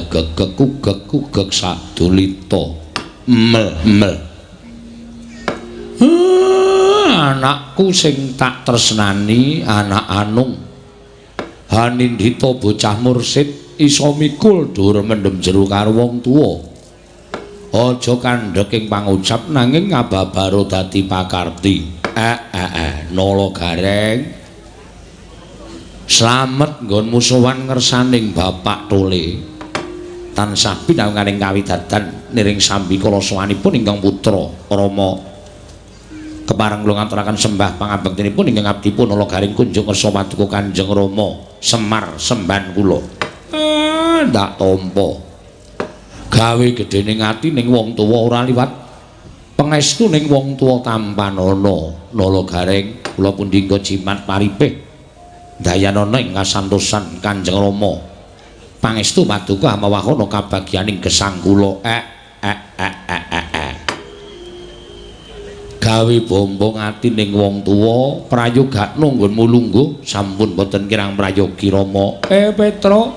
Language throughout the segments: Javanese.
gagek sadulita mel anakku sing tak tresnani anak Anung Hanindita bocah mursid isa mikul dur mendem jero karo wong tuwa aja kandhek ing pangucap nanging ngababaro dadi pakarti Nala Gareng slamet nggonmu sowan ngersaning Bapak Tole tansah pinanganing kawidadan niring sambikala sowanipun ingkang putra Rama kepareng kula ngaturaken sembah pangabektinipun ingkang abdipun Nala Gareng kunjung ngersa paduka Kanjeng Rama Semar semban kula ndak tampa gawe gedhening ati ning wong tuwa ora liwat pangestu ning wong tuwa tampanana Nala Gareng kula pundi nggo jimat paripih dayanana ing kasantosan Kanjeng Rama pangestu paduka amawahana kabagyaning gesang kula gawe bombong ati ning wong tuwa prayogakna nggonmu lungguh sampun boten kirang prayogi Rama Petruk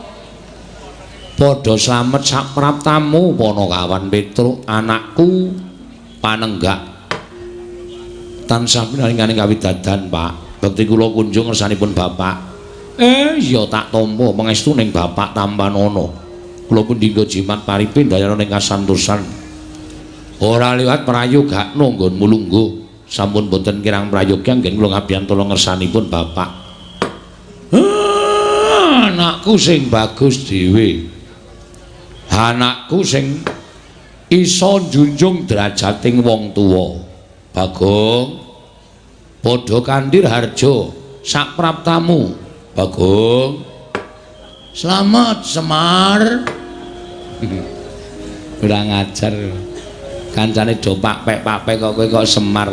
padha slamet sak praptamu Panakawan Petruk anakku panenggak tansah pinanganing kawidadan Pak bekti kula kunjung ngersanipun Bapak iya tak tampa pangestu ning Bapak tampanana kula pundi nggo jimat paripin dayana ning kasantosan ora liwat prayogakna nggonmu lungguh sampun boten kirang prayogi anggen kula ngabiyantara ngersanipun Bapak anakku sing bagus dhewe anakku sing isa njunjung derajating wong tuwa Bagong padha kandir harjo sak praptamu Bagong slamet Semar ora ngajar kancane do pakpek kok kowe kok Semar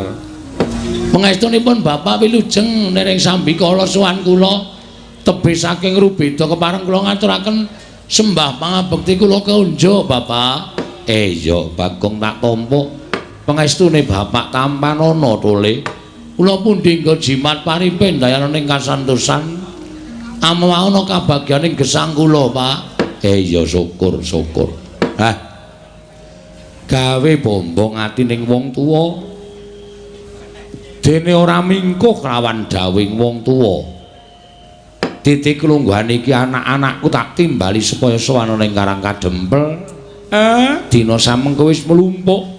pangestunipun Bapak wilujeng niring sambikala sowan kula tebih saking rubeda kepareng kula ngaturaken sembah pangabekti kula keunjo Bapak iya Bagong tak tampa pangestune Bapak tampanana Tole kula pundi nggo jimat paripin dayana ning kasantosan amawahana kabagyaning gesang kula Pak iya syukur gawe bombong ati ning wong tuwa dene ora mingkuh lawan dawing wong tuwa titik lungguhan iki anak-anakku tak timbali supaya sowan ning Karang Kadempel dina samengko wis mlumpuk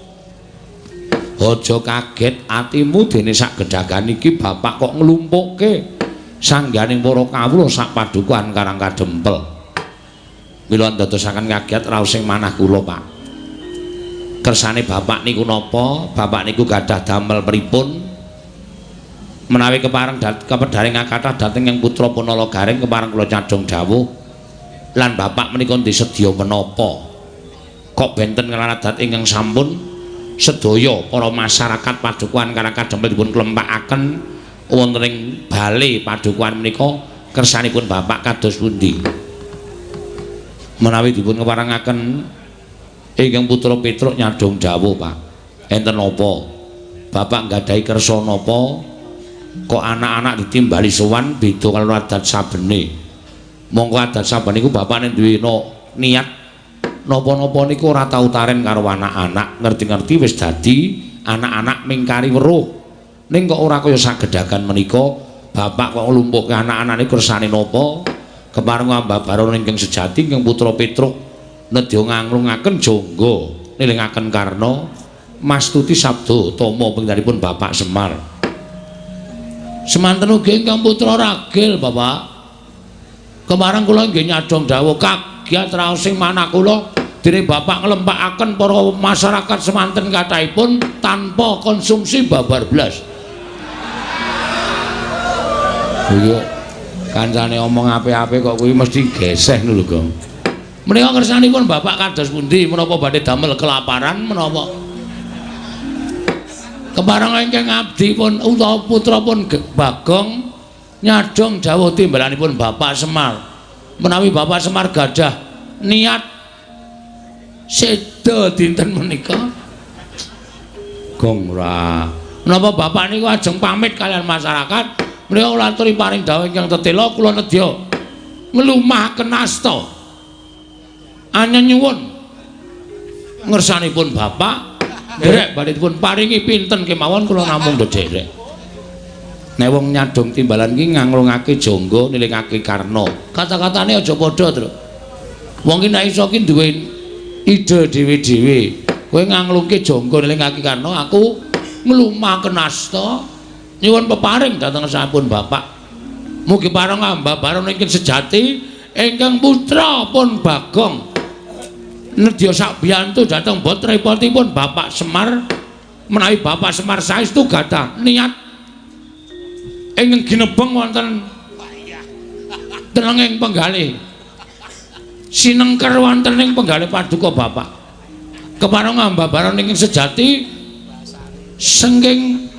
aja kaget atimu dene sak gedhagan iki Bapak kok nglumpukke sangganing para kawula sak padukuhan Karang Kadempel mila ndadosaken kaget raos sing manah kula Pak kersane Bapak niku napa Bapak niku gadah damel pripun menawi kepareng kepedharing kathah dhateng yang putra Nala Gareng kepareng kula nyadong dawuh lan Bapak menika disedya menapa kok benten nglarat ingkang sampun sedaya para masyarakat padukuhan Karang Kadempel dipun klempakaken wonten ing bale padukuhan menika kersanipun Bapak kados pundi menawi dipun keparengaken ingkang putra Petruk nyadong dawuh Pak enten napa Bapak nggadahi kersa napa kok anak-anak ditimbali sowan beda karo adat sabene monggo adat saben niku Bapak nek duwe niat napa-napa niku ora tau taren karo anak-anak ngerti-ngerti wis dadi anak-anak mingkari weruh ning kok ora kaya sagedhagan menika Bapak kok nglumpuhke anak-anak niku kersane napa kepareng ambabaron ingkang sejati ingkang putra Petruk nedya nganglungaken jangga nilingaken karna mastuti sabda tama penggalipun Bapak Semar semanten ugi ingkang putra ragil Bapak kemareng kula nggih nyadong dawuh kagiat raos sing manah kula dene Bapak nglempakaken para masyarakat semanten kathahipun tanpa konsumsi babar blas iya kancane omong apik-apik kok kuwi mesti geseh lho Gong menika kersanipun Bapak kados pundi menapa badhe damel kelaparan menapa kepareng ingkang abdi pun utawa putra pun Bagong nyadong dawuh timbalanipun Bapak Semar menawi Bapak Semar gadah niat seda dinten menika Gong ora menapa Bapak niku ajeng pamit kalian masyarakat menika kula aturi paring dawuh ingkang tetela kula nedya nglumahaken asta Anya nyuwun ngersanipun Bapak nderek badhe dipun paringi pinten kemawon kula namung ndherek. Nek wong nyadong timbalan ki nganglungake jangga nilingake karna. Kata-katane aja padha, Tru. Wong ki nek iso ki duwe ide dhewe-dhewe. Kowe nganglungke jangga nilingake karna, aku nglumaken asta nyuwun peparing dhateng sampun Bapak. Mugi pareng ambabaron ingkang sejati ingkang putra pun Bagong. Nedya sak biyantu dhateng putripun Bapak Semar menawi Bapak Semar saestu gadah niat ingkang ginebeng wonten tenenging penggalih sinengker wonten ing penggalih paduka Bapak kepareng ambabaron ingkang sejati sengking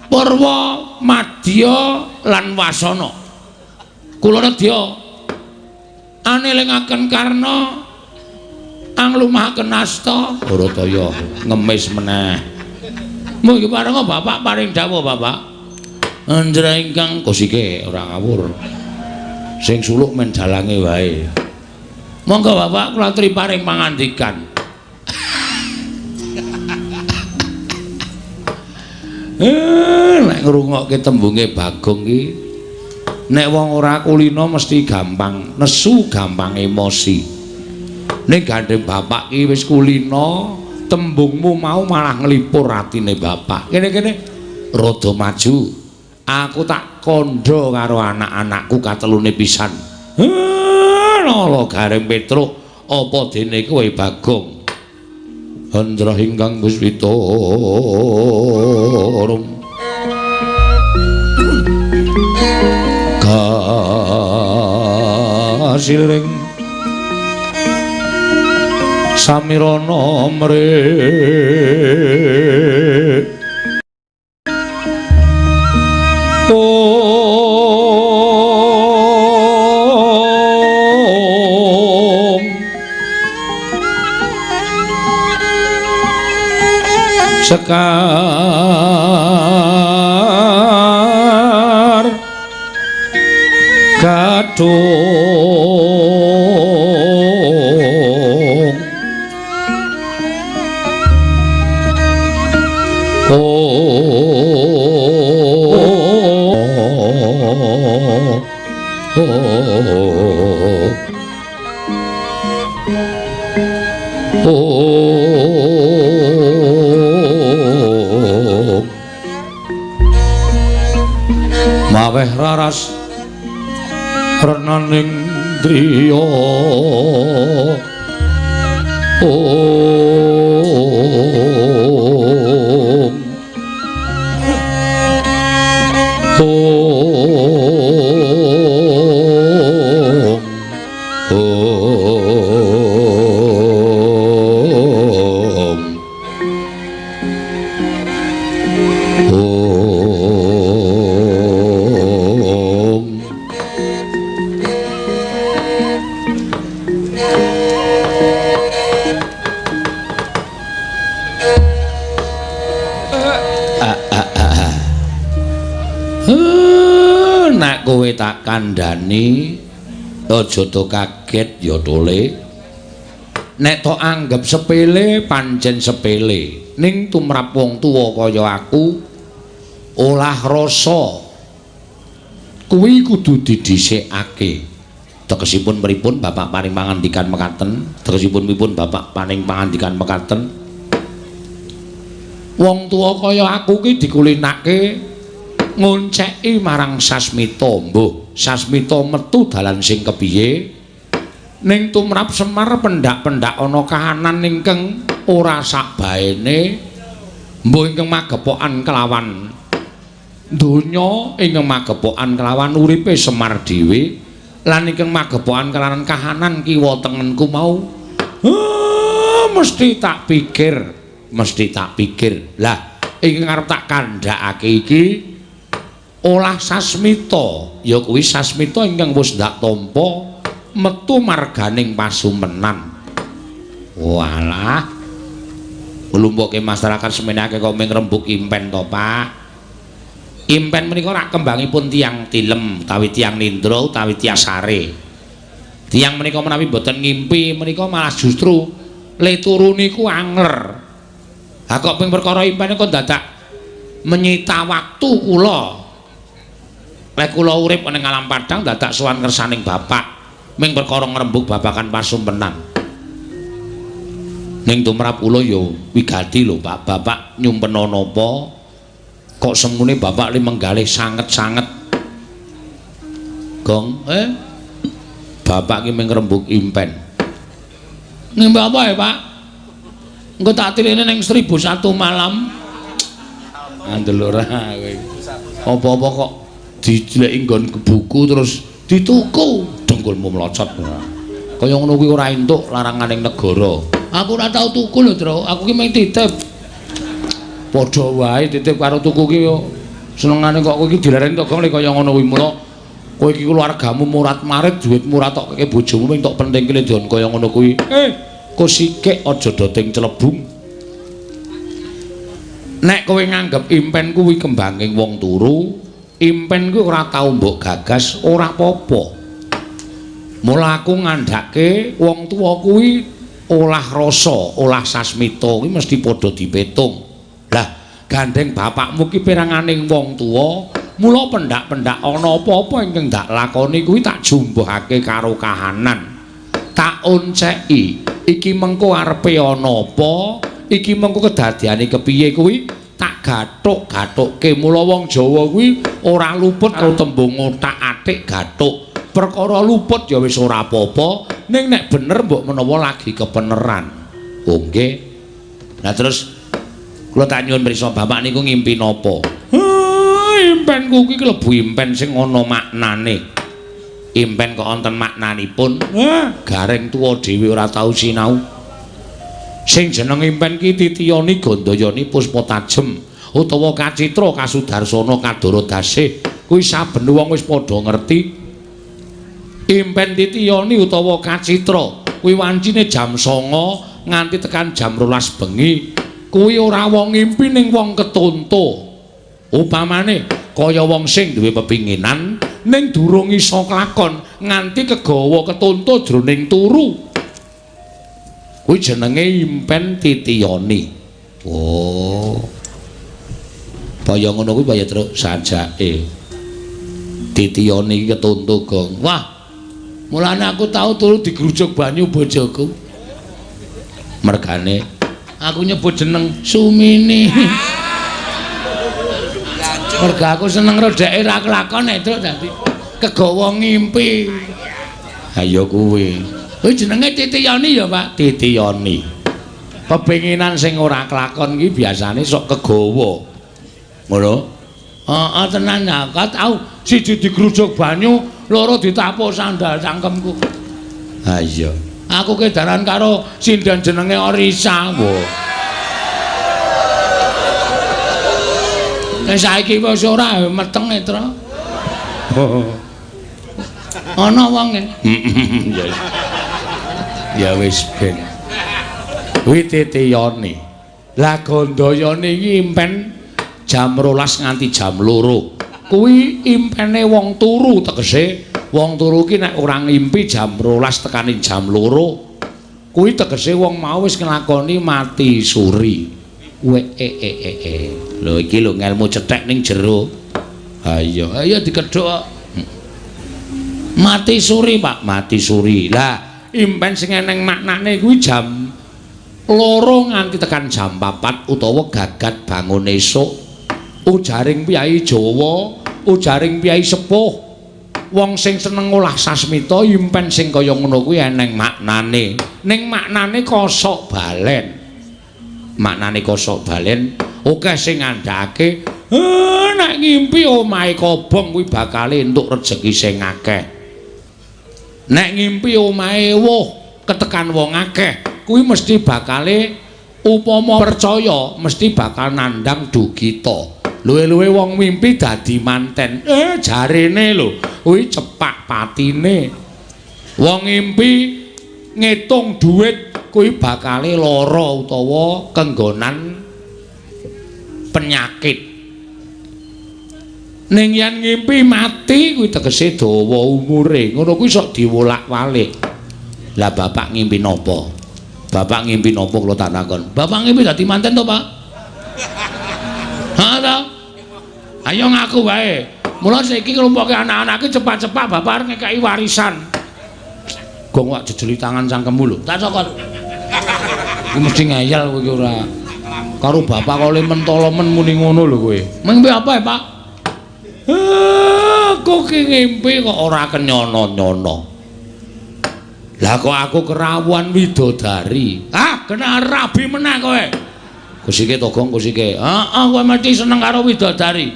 Purwa Madya lan Wasana kula nedya anelingaken karna anglumahaken asta Barataya ngemis meneh mugi parenga Bapak paring dawuh Bapak Andra ingkang kosike ora ngawur. Sing suluk men dalange wae. Monggo Bapak kula aturi paring pangandikan. Nek ngrungokke tembunge Bagong ki nek wong ora kulina mesti gampang nesu, gampang emosi. Ning gandeng Bapak ki wis kulina, tembungmu mau malah nglipur atine Bapak. Kene-kene rada maju. Aku tak kandha karo anak-anakku katelune pisan. Nala Gareng Petruk apa dene kowe Bagong. Handra ingkang Puspita kasiring samirana mrih sekar gadung maweh raras renaning driya kowe tak kandhani aja to kaget ya tole nek to anggap sepele pancen sepele ning tumrap wong tuwa kaya aku olah rasa kuwi kudu didhisikake tegesipun pripun Bapak paring pangandikan mekaten tegesipun pripun Bapak paring pangandikan mekaten wong tuwa kaya aku ki dikulinake ngonceki marang Sasmita mbuh Sasmita metu dalan sing kepiye ning tumrap Semar pendak-pendak ana kahanan ingkang ora sakbaene mbuh ingkang magepokan kelawan donya ingkang magepokan kelawan uripe Semar dhewe lan ingkang magepokan kelawan kahanan kiwa tengenku mau mesti tak pikir lah ingkang arep tak kandhakake iki olah Sasmita ya kuwi Sasmita ingkang wis ndak tampa metu marganing pasumenan. Walah nglumpuke masyarakat semenake kok ming rembug impen to, Pak. Impen menika rak kembangipun tiyang tilem utawi tiyang nindra utawi tiyang sare. Tiyang menika menawi boten ngimpi menika malah justru le turu niku angler. Ha kok ping perkara impen kok dadak menyita waktu kula. Lek kula urip ning alam padang dadak sowan kersaning bapak ming perkara ngrembug babakan pasumpenan. Ning tumrap kula ya wigati lho Pak, bapak nyumpen napa kok semune bapak li menggalih sanget-sanget. Gong, bapak ki ming ngrembug impen. Ngimpi apa ya, Pak? Engko tak tilene ning 1001 malam. Andel ora kowe. Apa-apa kok dijleki nggon buku terus dituku dengkulmu mlocot. Kaya ngono kuwi ora entuk laranganing negara. Aku ora tau tuku lho, Tru. Aku ki mung titip. Padha wae titip karo tuku ki yo. Senengane kok kowe iki dilarani tok kaya ngono kuwi mula kowe iki keluargamu murat-marit duitmu ora tok keke bojomu mung tok penting ki ndon kaya ngono kuwi. Kok sikik aja doting celebung. Nek kowe nganggep impen kuwi kembanging wong turu, impen kuwi ora tau mbok gagas, ora apa-apa. Mula aku ngandhake wong tuwa kuwi olah rasa, olah sasmita kuwi mesti padha dipetung. Lah, gandeng bapakmu ki peranganing wong tuwa, mula pendak-pendak ana apa-apa ingkang ndak lakoni kuwi tak jumbuhake karo kahanan. Tak onceki, iki mengko arepe ana apa? Iki mengko kedadiane kepiye kuwi tak gathuk-gathukke. Mula wong Jawa kuwi ora luput karo tembung otak-atik gathuk. Perkara luput ya wis ora apa-apa, ning nek bener mbok menawa lagi kepeneran. Oh nggih. Nah terus kula tak nyuwun prisa bapak niku ngimpi napa? Impenku kuwi klebu impen sing ana maknane. Impen kok wonten maknanipun. Gareng tuwa dhewe ora tau sinau. Sing jeneng impen ki titiyani gandayani puspa tajem utawa kacitra kasudarsana kadara dasih kuwi saben wong wis padha ngerti. Impen titiyani utawa kacitra kuwi wancine jam 09.00 nganti tekan jam 12 bengi kuwi ora wong ngimpi ning wong ketonto. Upamane kaya wong sing duwe pepinginan ning durung iso kelakon nganti kegawa ketonto jroning turu. Kuwi jenenge impen titiyani. Oh. Kaya ngono kuwi kaya terus sajake. Titiyani iki ketonto gong. Wah. Mulane aku tau turu digrujuk banyu bojoku. Mergane aku nyebut jeneng Sumini. Merga aku seneng rodeke ra kelakon Truk dadi kegawa ngimpi. Ha ya kuwi. Kuwi jenenge titiyani ya, Pak? Titiyani. Pepinginan sing ora kelakon iki biasane sok kegawa. Ngono? Heeh tenan ya, tau siji digrujuk banyu, loro ditapuk sandal cangkemku. Ha iya. Aku kedaran karo sindan jenenge Orisa, wo. Nek saiki wis ora meteng Tru. Ana wonge. Ya wis ben. Kuwi titiyane. Lah gandayane iki impen jam 12 nganti jam 2. Kuwi impene wong turu tegese wong turu ki nek ora ngimpi jam 12 tekaning jam 2. Kuwi tegese wong mau wis nglakoni mati suri. Lho iki lho ngelmu cethek ning jero. Ha iya, ayo dikedhok. Mati suri, Pak, mati suri. Lah, impen sing eneng maknane kuwi jam 2 nganti tekan jam 4 utawa gagat bangun esuk. Ujaring piyai Jawa, ujaring piyai sepuh. Wong sing seneng olah sasmita impen sing kaya ngono kuwi eneng maknane. Ning maknane kosok balen. Maknane kosok balen, akeh sing ngandhake, nek ngimpi omahe kobong kuwi bakal entuk rejeki sing akeh. Nek ngimpi omahe woh ketekan wong akeh, kuwi mesti bakale upama percaya mesti bakal nandhang dugita. Luwe-luwe wong mimpi dadi manten. Jarene lho, kuwi cepak patine. Wong ngimpi ngitung dhuwit kuwi bakale lara utawa kenggonan penyakit. Ning yen ngimpi mati kuwi tegese dawa umure. Ngono kuwi sok diwolak-walik. Lah bapak ngimpi napa? Bapak ngimpi napa kula tak takon. Bapak ngimpi dadi manten to, Pak? Ha to? Ayo ngaku wae. Mula saiki nglumpuke anak-anake cepat-cepat bapak arep ngekeki warisan. Gong wak jejeli tangan cangkemmu lho. Tak sokot. Iki mesti ngeyel kowe iki ora. Karo bapak kok le mentolo-men muni ngono lho kowe. Ngimpi apa ya, Pak? Aku ki ngimpi kok ora kenyono-nyono. Lah kok aku kerawuan widodari. Ah, kena rabi meneh kowe. Kusike to, Gong, kusike. Heeh, kowe mesti seneng karo widodari.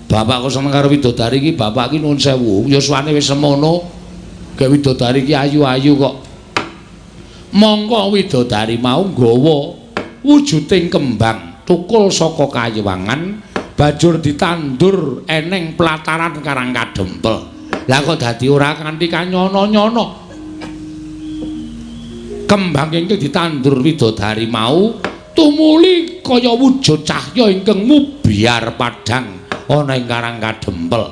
Bapak kok seneng karo widodari iki, bapak ki nuwun sewu, yuswane wis semono. Gek widodari ki ayu-ayu kok. Mongko widodari mau nggawa wujuding kembang tukul saka kayewangan banjur ditandur eneng pelataran Karang Kadempel. Lah kok dadi ora kanthi kanyono-nyono. Kembang ingkang ditandur widodari mau tumuli kaya wujud cahya ingkang mubiar padhang ana ing Karang Kadempel.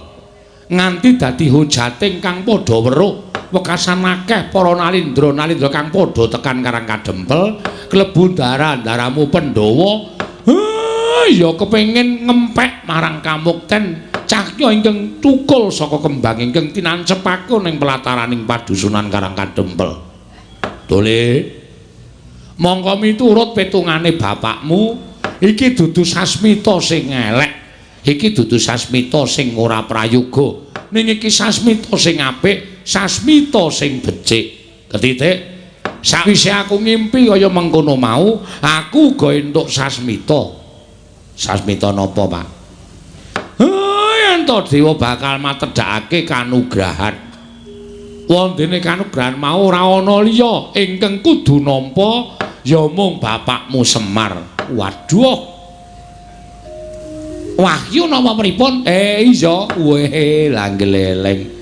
Nganti dadi hujating kang padha weruh wekasan akeh para nalindra-nalindra kang padha tekan Karang Kadempel klebu ndara-ndaramu Pandhawa. Ya kepengin ngempek marang kamukten cahya ingkang tukul saka kembang ingkang tinancepake ning pelataraning padusunan Karang Kadempel. Dole mongko miturut petungane bapakmu iki dudu sasmita sing elek, iki dudu sasmita sing ora prayoga, ning iki sasmita sing apik, sasmita sing becik. Ketitik sawise aku ngimpi kaya mengkono mau, aku uga entuk sasmita. Sasmita napa, Pak? Yen to dewa bakal matedhakake kanugrahan. Wondene kanugrahan mau ora ana liya ingkang kudu nampa ya mung bapakmu Semar. Waduh. Wahyu napa pripun? Iya, weh langgeleleng.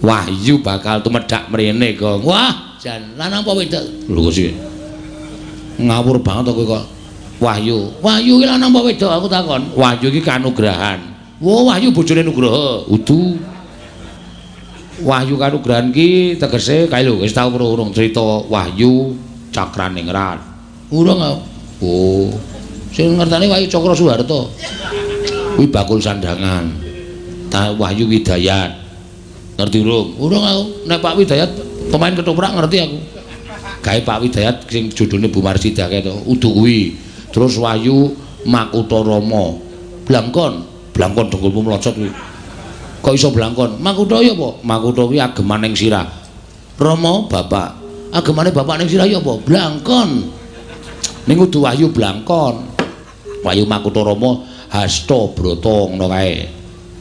Wahyu bakal tumedhak mrene kok. Wah, jan lanang apa wedok? Lho sih. Ngawur banget kowe kok. Wahyu iki lanang apa wedok aku takon. Wahyu iki kanugrahan. Wo, Wahyu bojone Nugraha. Udu. Wahyu kanugrahan ki tegese kae lho wis tau urung crita Wahyu Cakraningrat. Urung kok. Oh. Sing ngerteni Wahyu Cakra Suharto. Kuwi bakul sandangan. Wahyu Widayat. Ngerti urung? Urung aku. Nek Pak Widayat pemain ketoprak ngerti aku. Gawe Pak Widayat sing judulne Bu Marsida kae to. Udu kuwi. Terus Wahyu Makutha Rama. Blangkon dengkulmu mlocot kuwi. Kok iso blangkon? Makutha ya apa? Makutha kuwi agemaning sirah. Rama bapak. Agemane bapak ning sirah ya apa? Blangkon. Ning kudu Wahyu blangkon. Wahyu Makutha Rama hasta brata ngono kae.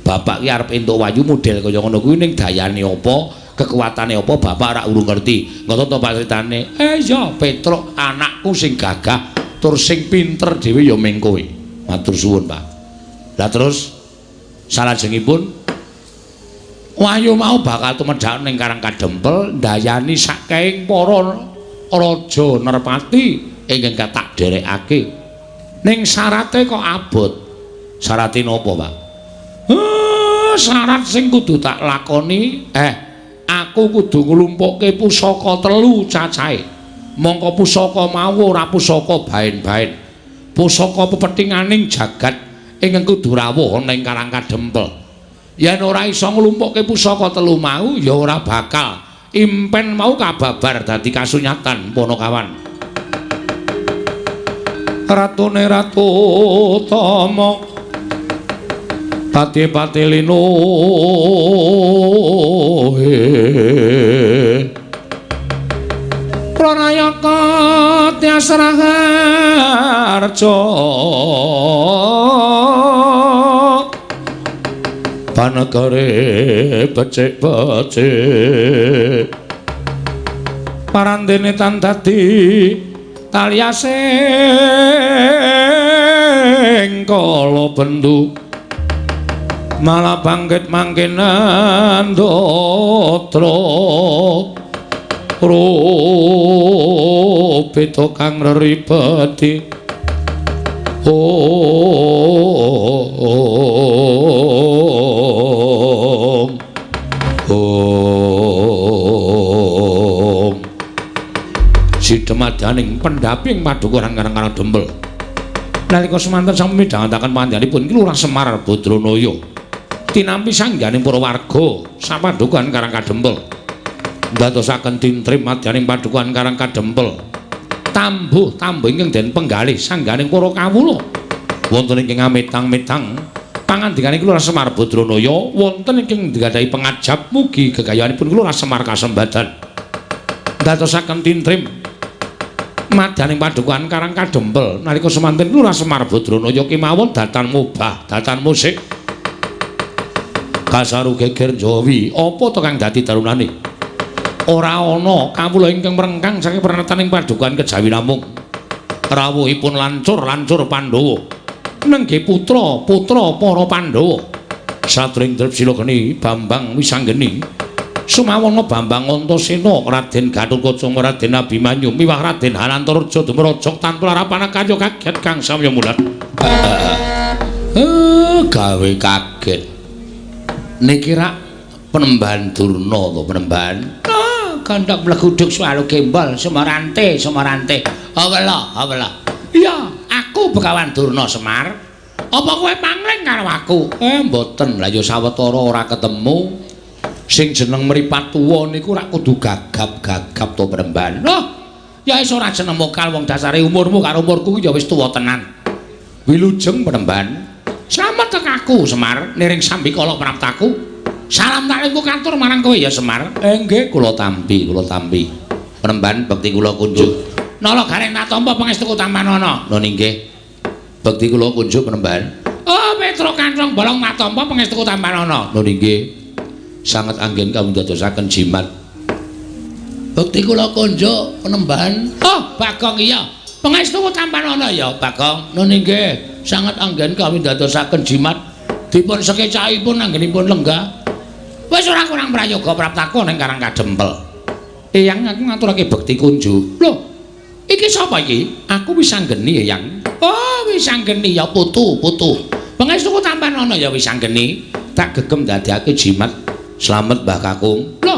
Bapak ki arep entuk Wahyu model kaya ngono kuwi ning dayane apa? Kekuatane apa bapak ora urung ngerti. Ngono to Pak critane. Ya Petruk anakku sing gagah tur sing pinter dhewe ya ming kowe. Matur suwun, Pak. Lah terus salajengipun Wahyu mau bakal tumedhak ning Karang Kadempel ndayani saking para raja Nerpati ingkang katak derekake. Ning syarate kok abot. Syarate napa, Pak? Syarat sing kudu tak lakoni, aku kudu nglumpukke pusaka 3 cacahe. Mongko pusaka mau ora pusaka baen-baen. Pusaka pepethinganing jagat ingkang kudu rawuh ning Karang Kadempel. Yen ora iso nglumpukke pusaka 3 mau ya ora bakal impen mau kababar dadi kasunyatan Panakawan. Ratune Ratu Tama Pati-pati lino Pranayaka Tyasraharja Panegare becik-becik Parandene tan dadi talyasing kala bendu malah bangkit mangkenan dotra rupita kang reribeti demadyaning pendhaping padukuhan karang-karang Dempel. Nalika semanten sami midhangetaken pandyanipun iki Lurah Semar Badranaya tinampi sangganing para warga sapadukuhan karang kadempel. Ndadosaken tintrim madyaning padukuhan karang kadempel. Tambuh ingkang den penggalih sangganing para kawula. Wonten ingkang amitang-mitang pangandikan iki Lurah Semar Badranaya wonten ingkang nggadahi pengajab mugi gegayanipun Lurah Semar kasembadan. Ndadosaken tintrim madyaning padukuhan karang kadempel nalika semanten Lurah Semar Badranaya kemawon datan mubah, datan musik. Kasaru geger Jawi, apa to kang dadi darunane? Ora ana kawula ingkang merengkang saking pranataning padukuhan kejawi namung. Rawuhipun lancur Pandhawa. Nenggih putra para Pandhawa. Satring Drepsila geni Bambang Wisanggeni. Sumawana Bambang Antasena, Raden Gatotkaca, Raden Abimanyu, miwah Raden Hanantaraja dumrajak tanpa larapan kaya kaget kang samya mulat. Gawe kaget. Niki rak Penemban Durna to Penemban. Kandhak mleguduk swalu gembol Semarante. Awela. Iya, aku Begawan Durna Semar. Apa kowe pangling karo aku? Mboten. Lah ya sawetara ora ketemu. Sing jeneng mripat tuwa niku rak kudu gagap to Penemban. Loh, ya wis ora jeneng mokal wong dasare umurmu karo umurku ya wis tuwa tenan. Wilujeng Penemban. Slamet tek aku Semar niring sambikala praptaku. Salam taklingku katur marang kowe ya Semar. Nggih kula tampi. Penemban bekti kula kunjuk. Nala gareng natampa pangestuku Tampanana. Lho nggih. Bekti kula kunjuk Penemban. Oh Petro Kantong bolong natampa pangestuku Tampanana. Lho nggih. Sanget anggen kawula dadosaken jimat. Bekti kula kunjuk Penemban. Oh Bagong iya. Pangestuku Tampanana ya Bagong. Lho nggih. Sangat anggen kami dadosaken jimat dipun sekecakipun anggenipun lenggah. Wis ora kurang prayoga praptaku ning Karang Kadempel. Eyang aku ngaturake bekti kunjuk. Lho, iki sapa iki? Aku Wisanggeni Eyang. Oh, Wisanggeni ya putu. Pangestuku Tampanana ya Wisanggeni. Tak gegem dadekake jimat. Slamet Mbah Kakung. Lho.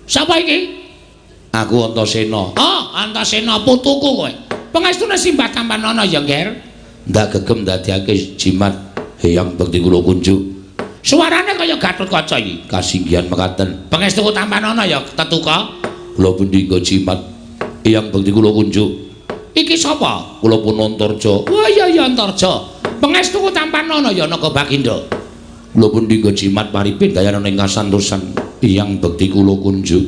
Sapa iki? Aku Antasena. Oh, Antasena putuku kowe. Pangestune Simbah Tampanana ya, Nger. Ndak gegem dadekake jimat Eyang bekti kula kunjuk. Suarane kaya Gatotkaca iki. Kasinggihan mekaten. Pangestuku Tampanana ya tetuka. Kula pundi nggo jimat Eyang bekti kula kunjuk. Iki sapa? Kula pun Antarja. Wah iya Antarja. Pangestuku Tampanana ya Naga Baginda. Kula pundi nggo jimat paripin dayaning kasantosan Eyang bekti kula kunjuk.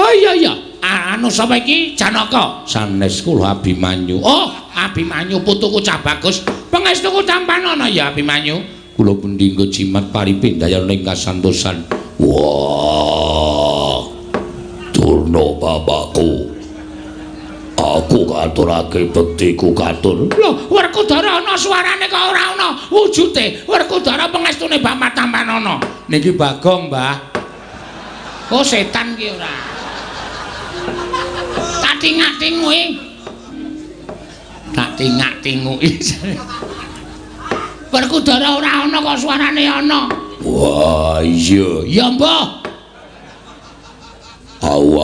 Oh iya. Anu sapa iki? Janaka. Sanes kula Abimanyu. Oh, Abimanyu putuku cah bagus. Pangestuku Tampanana ya Abimanyu. Kula pundi nggo jimat paripin dayaning kasantosan. Wah. Durna bapakku. Aku katurake bektiku katur. Lho, Werkudara ana suarane kok ora ana wujude. Werkudara pangestune Bapak Tampanana. Niki Bagong, Mbah. Oh, setan ki ora. Tak tingak-tinguki. Werkudara ora ana kok suarane ana. Wah, iya. Ya, Mbah.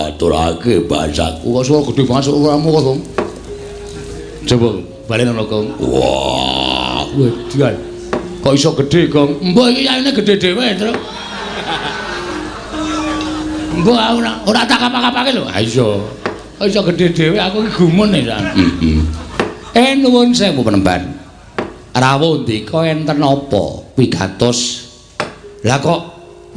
Aturake basaku kok suara gedhe banget suaramu kok, Gong. Coba balen ana, Gong. Wah, wedian. Kok iso gedhe, Gong? Mbah iki yaine gedhe dhewe, Tru. Mbah ora tak kapak-kapake lho. Ha iya. Kok iso gedhe dhewe aku iki gumun ya. Nuwun sewu Penemban. Rawuh ndika enten apa wigatos? Lah kok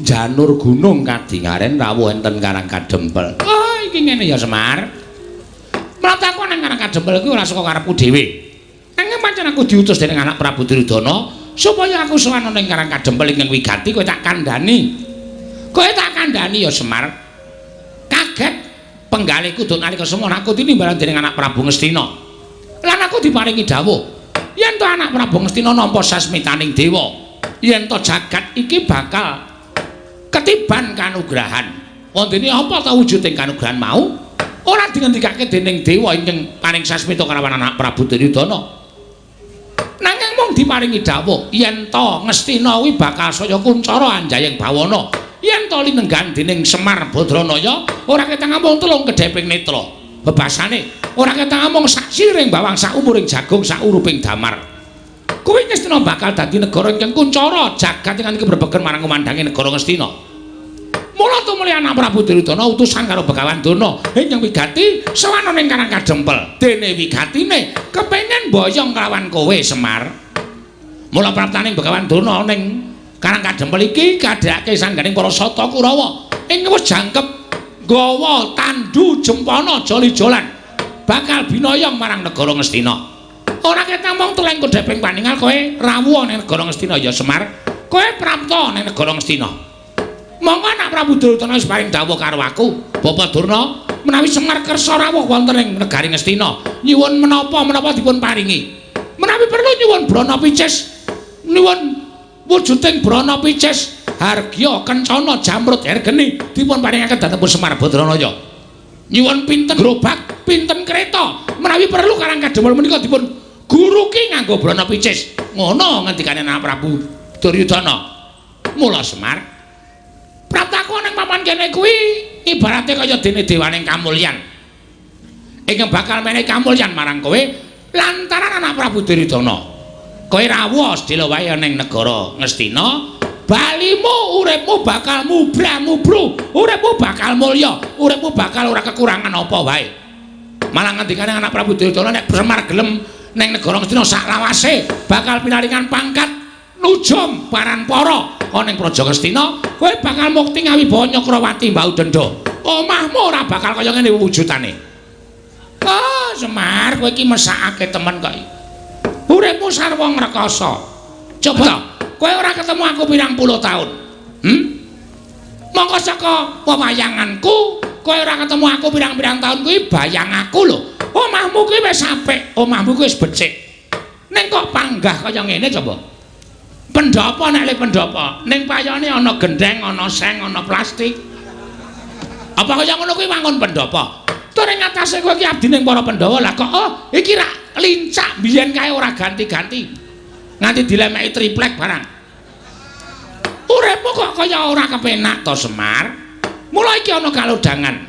janur gunung kadingaren rawuh enten Karang Kadempel. Oh, iki ngene ya Semar. Mlataku nang Karang Kadempel kuwi ora saka karepku dhewe. Nanging pancen aku diutus dening anak Prabu Duryudana supaya aku sowan ning Karang Kadempel ingkang wigati kowe tak kandhani. Kowe tak kandhani ya Semar. Kaget penggalihku duk nalika semana aku tinimbalan dening anak Prabu Ngastina. Lan aku diparingi dawuh yen to anak Prabu Ngastina nampa sasmitaning dewa, yen to jagat iki bakal ketiban kanugrahan. Wondene apa ta wujuding kanugrahan mau? Ora dingendikake dening dewa ingkang paring sasmita kalawan anak Prabu Duryudana. Nanging mung diparingi dawuh yen to Ngastina kuwi bakal saya kuncara anjayeng bawana. Yen to linenggan dening Semar Badranaya ora ketang mung telung kedheping netra. bebasane ora ketok ngomong sak siring bawang sak umuring jagung sak uruping damar. Kuwi Ngastina bakal dadi negara ingkang kuncara jagat ingkang keberbegen marang kumandange negara Ngastina. Mula tumuli anak Prabu Duryudana utusan karo Begawan Durna ingkang wigati sawana ning Karang Kadempel. Dene wigatine kepengin boyong kelawan kowe Semar. Mula praptaning Begawan Durna ning Karang Kadempel iki kadhake sangganing para Sata Kurawa ing wis jangkep gawa tandu jempana joli-jolan bakal binoyong marang negara Ngastina. Ora ketok mung tuleng kodheping paningal kowe rawuh ning negara Ngastina ya Semar. Kowe prapta ning negara Ngastina. Monggo anak Prabu Duryudana wis paring dawuh karo aku, Bapak Durna, menawi Semar kersa rawuh wonten ing negari Ngastina, nyuwun menapa dipun paringi. Menawi perlu nyuwun brana picis, nyuwun wujuding brana picis, hargya kencana jamrut hergeni dipun paringaken dhateng Semar Badranaya. Nyuwun pinten gerobak, pinten kereta, menawi perlu Karang Kadempel menika dipun guruki nganggo brana picis. Ngono ngendikane anak Prabu Duryudana. Mula Semar prataku ning papan kene kuwi ibarate kaya dene dewaning kamulyan. Ingkang bakal menehi kamulyan marang kowe lantaran anak Prabu Duryudana. Kowe rawuh sedhela wae ning negara Ngastina, balimu uripmu bakal mubrah-mubruh, uripmu bakal mulya, uripmu bakal ora kekurangan apa wae. Malah ngendikane anak Prabu Duryudana nek Semar gelem ning negara Ngastina sak lawase bakal pinaringan pangkat nujum paranpara ana ing Praja Ngastina, kowe bakal mukti ngawibawa Nyakrawati Mbau Denda. Omahmu ora bakal kaya ngene wujudane. Oh, Semar, kowe iki mesakake temen kok. Uripmu sarwa ngrekasa. Coba kowe ora ketemu aku pirang puluh taun. Mongko saka wewayanganku, kowe ora ketemu aku pirang-pirang taun kuwi bayang aku lho. Omahmu kuwi wis apik, omahmu kuwi wis becik. Ning kok panggah kaya ngene coba. Pendopo nek le pendopo ning payone ana gendheng, ana seng, ana plastik. Apa kaya ngono kuwi wangun pendopo? Tur ing atase kowe iki abdi ning para Pandhawa lah kok iki rak lincak biyen kae ora ganti-ganti. Nganti dilemeki triplek barang. Uripmu kok kaya ora kepenak to Semar? Mula iki ana kalodhangan.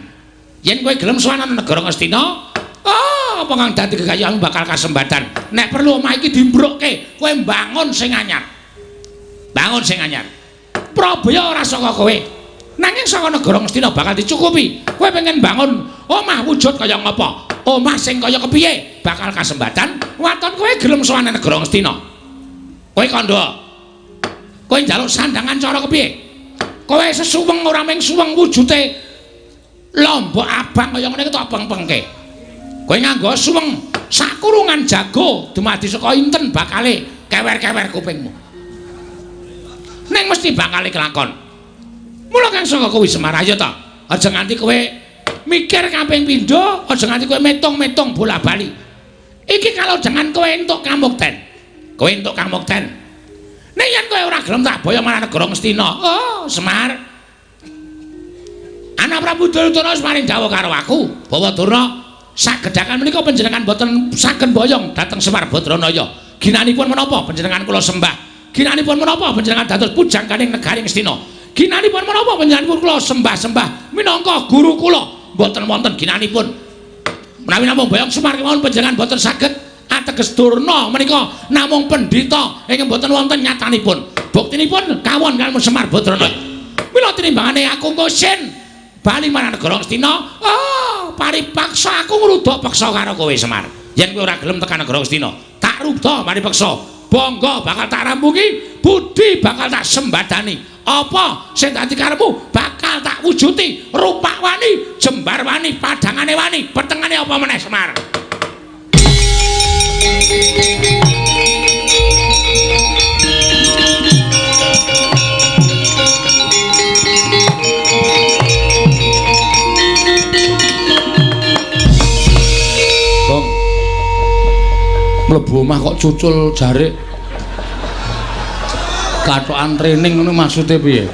Yen kowe gelem sowan negara Ngastina, apa kang dadi gegayahmu bakal kasembadan. Nek perlu omah iki dimbrukke, kowe mbangun sing anyar. Bangun sing anyar. Prabaya ora saka kowe. Nanging saka negara Ngastina bakal dicukupi. Kowe pengen bangun omah wujud kaya ngapa? Omah sing kaya kepiye? Bakal kasembadan. Waton kowe gelem sowan negara Ngastina. Kowe kandha. Kowe njaluk sandangan cara kepiye? Kowe sesuweng ora mung suweng wujude lombok abang kaya ngene ketok peng-pengke. Kowe nganggo suweng sakurungan jago dumadi saka inten bakale kewer-kewer kupingmu. Ning mesti bakal kelakon. Mula kang saka kowe Semar ayo ta. Aja nganti kowe mikir kaping pindho, aja nganti kowe metung-metung bola-bali. Iki kalau jangan kowe entuk kamukten. Kowe entuk kamukten. Nek yen kowe ora gelem tak boyo marang negara Ngastina. Oh, Semar. Anak Prabu Duryudana wis paring dawuh karo aku, Bawa Durna, sagedhakan menika panjenengan boten saged boyong dhateng Semar Badranaya. Ginanipun menapa panjenengan kula sembah? Ginanipun menapa panjenengan dados pujangganing negari Ngastina? Ginanipun menapa panjenengan kula sembah-sembah minangka guru kula? Mboten wonten ginanipun. Menawi namung boyong Semar kemawon panjenengan boten saged ateges Durna menika namung pendhita ingkang mboten wonten nyatanipun. Buktinipun kawon kaliyan Semar Badranaya. Mila tinimbangane aku ngosin bali marang negara Ngastina, paripaksa aku ngrudha peksa karo kowe Semar. Yen kowe ora gelem tekan negara Ngastina, tak rudha paripaksa. Bangga bakal tak rampungi, budi bakal tak sembadani. Apa sing dadi karepmu bakal tak wujuti. Rupak wani, jembar wani, padangane wani, petengane apa meneh Semar. Mlebu omah kok cucul jarik katokan training ngono maksude piye?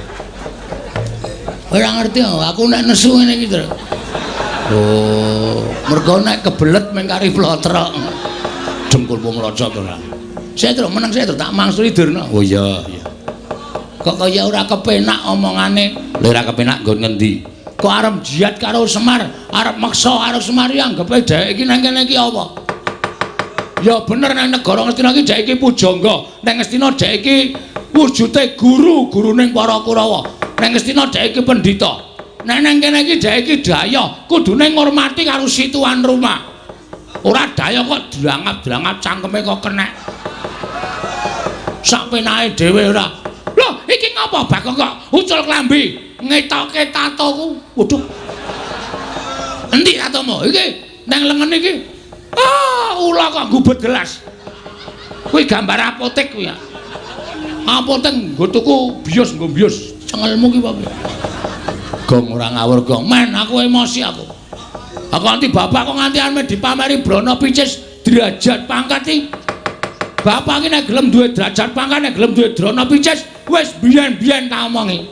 Ora ngerti aku nek nesu ngene iki, Tru. Oh, mergo nek kebelet meng kari plotrok. Dengkulmu mlocot ora. Saya Tru meneng saya Tru tak mangsuli Durna. Oh iya. Kok kaya ora kepenak omongane. Lha ora kepenak nggon ngendi? kok arep jiat karo Semar, arep maksa karo Semar ya anggepe dhek iki nang kene iki apa? Ya bener nang negara Ngastina iki dhek iki pujangga, nang Ngastina dhek iki wujude guru ning para Kurawa. Nang Ngastina dhek iki pendhita. Nek nang kene iki dhek iki daya, kudune ngormati karo situan rumah. Ora daya kok drangap-drangap cangkeme kok kenek. Sak penake dhewe ora. Lho, iki ngapa Bagong kok ucul klambi, ngetoke tatoku. Waduh. Endi tatomu? Iki nang lengen iki. Ula kok gubet gelas. Kuwi gambar apotek kuwi ya. Apotek nggo tuku bios, nggo bios. Cengelmu ki apa? Gong ora ngawur gong. Men aku emosi aku. Aku nganti bapak kok nganti ame dipameri brana picis derajat pangkat iki. Bapak iki nek gelem duwe derajat pangkat, nek gelem duwe drana picis, wis biyen-biyen tak omongi.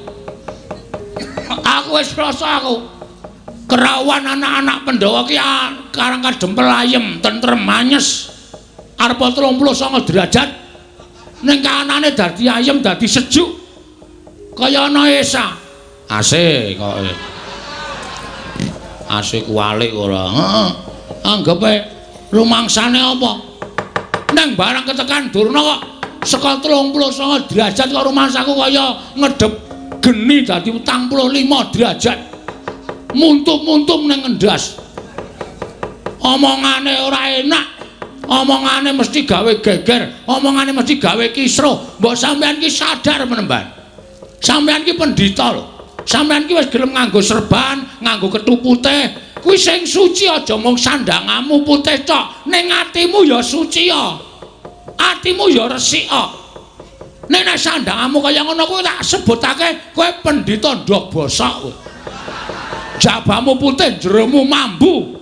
Aku wis rasa aku kerawan anak-anak Pandhawa ki karang kadempel ayem, tentrem, manyes. Arep 39 derajat. Ning kanane dadi ayem, dadi sejuk. Kaya ana Esa. AC kok. AC kualik ora. Heeh. Anggepe rumangsane apa? Nang barang ketekan Durna kok saka 39 derajat kok rumangsaku kaya ngedep geni dadi 45 derajat. Muntum-muntum ning ngendas. Omongane ora enak. Omongane mesti gawe geger, omongane mesti gawe kisruh. Mbok sampean ki sadar menemban. Sampean ki pendhita lho. Sampean ki wis gelem nganggo serban, nganggo kethu putih. Kuwi sing suci aja mung sandangamu putih tok, ning atimu ya suci ya. Atimu ya resik kok. Nek sandangamu kaya ngono kuwi tak sebutake kowe pendhita ndok bosok kowe. Jabamu putih, jeromu mambu.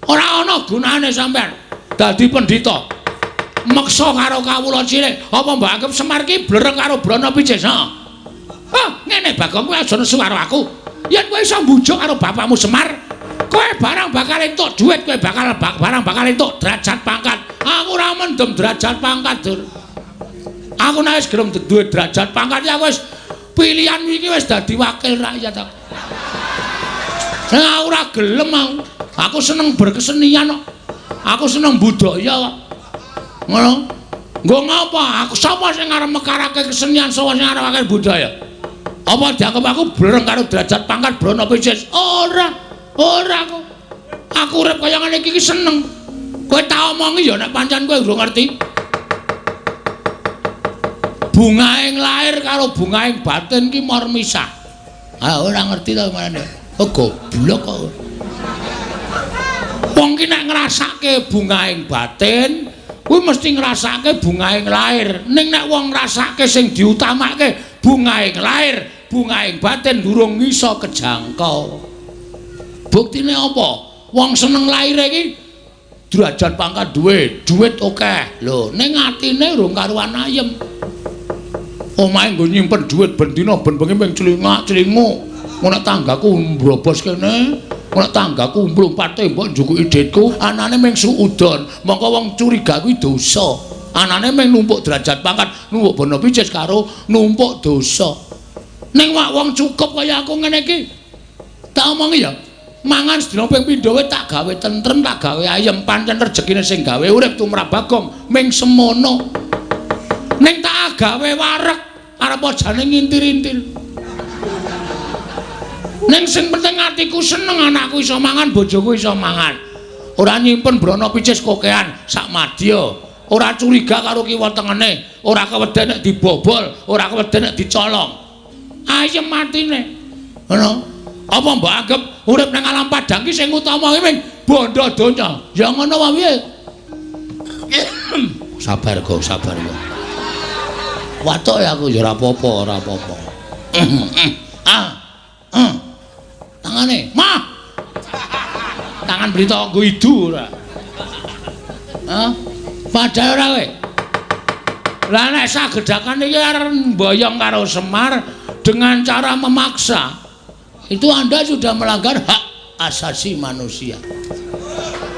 Ora ana gunane sampean dadi pendhita. Meksa karo kawula cilik, apa mbok anggap Semar ki blereng karo brana picis? Ngene Bagong kowe aja nesu karo aku. Yen kowe iso mbujuk karo bapakmu Semar, kowe barang bakal entuk dhuwit, kowe barang bakal entuk derajat pangkat. Aku ora mendem derajat pangkat, Dur. Aku nek wis gelem duwe derajat pangkat ya wis pilihan iki wis dadi wakil rakyat aku. Nek ora gelem aku seneng berkesenian kok. Aku seneng budaya kok. Ngono. Nggo ngapa? Aku sapa sing arep mekarake kesenian, sapa sing arep akeh budaya? Apa dianggap aku blereng karo derajat pangkat brana picis? Ora kok. Aku urip kaya ngene iki seneng. Kowe tak omongi ya nek pancen kowe urung ngerti. Bungaing lair karo bungaing batin ki mor misah. Ora ngerti ta maneh. Goblok kok. Wong ki nek ngrasake bungaing batin, kuwi mesti ngrasake bungaing lair. Ning nek wong ngrasake sing diutamake bungaing lair, bungaing batin durung iso kejangkau. Buktine apa? Wong seneng laire iki derajat pangkat duit akeh. Lho, ning atine urung karuan ayem. Omahe nggo nyimpen duit ben dina ben bengi ping celingak-celingmu. Nek tanggaku mbrobos kene, nek tanggaku mlumpat tembok njukuki dhitku, anane ming suudon. Mongko wong curiga kuwi dosa. Anane ming numpuk derajat pangkat, numpuk bono picis karo numpuk dosa. Ning wong cukup kaya aku ngene iki. Tak omongi ya. Mangan sedina ping pindho tak gawe tentrem, tak gawe ayem, pancen rejekine sing gawe urip tumrap Bagong ming semono. Ning tak gawe wareg arep ajane ngintir-intir. Ning sing penting atiku seneng anakku iso mangan, bojoku iso mangan. Ora nyimpen brana picis kokean sak madya. Ora curiga karo kiwa tengene, ora keweden nek dibobol, ora keweden nek dicolong. Ayem matine. Ngono. Apa mbok anggap urip nang alam padang ki sing utama ki ming bondo donya? Ya ngono wae piye. Sabar kok, sabar kok. Watuk ya aku ya ora apa-apa, ora apa-apa. Tangane, mah. Tangan berita nggo idu ora. Padahal ora kowe. Lah nek sagedakan iki arep mboyong karo Semar dengan cara memaksa. Itu Anda sudah melanggar hak asasi manusia.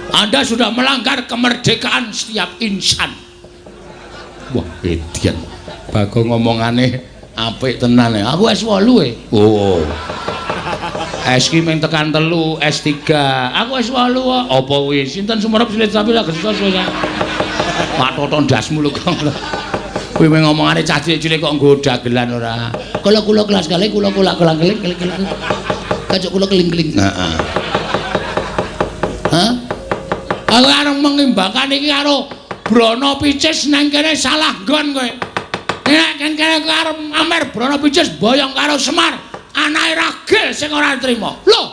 Anda sudah melanggar kemerdekaan setiap insan. Wah, edian. Bagong ngomongane apik tenan. Aku wis 8 Oh. S ki ming tekan 3, S3. Aku wis 8 kok. Apa kuwi? Sinten sumerep silit sapi lagi suwe ya. Pak Toto ndasmu lho kok. Kuwi mung ngomongane cah cilik-cilik kok nggo dagelan ora. Kula kelas kali kula keling. Kacuk kula keling-keling. Heeh. Hah? Aku arep mengimbangan iki karo Brana Picis nang kene salah nggon kowe. Nek kene arep amer Brana Picis boyong karo Semar. Anake ragil sing ora trima. Lho,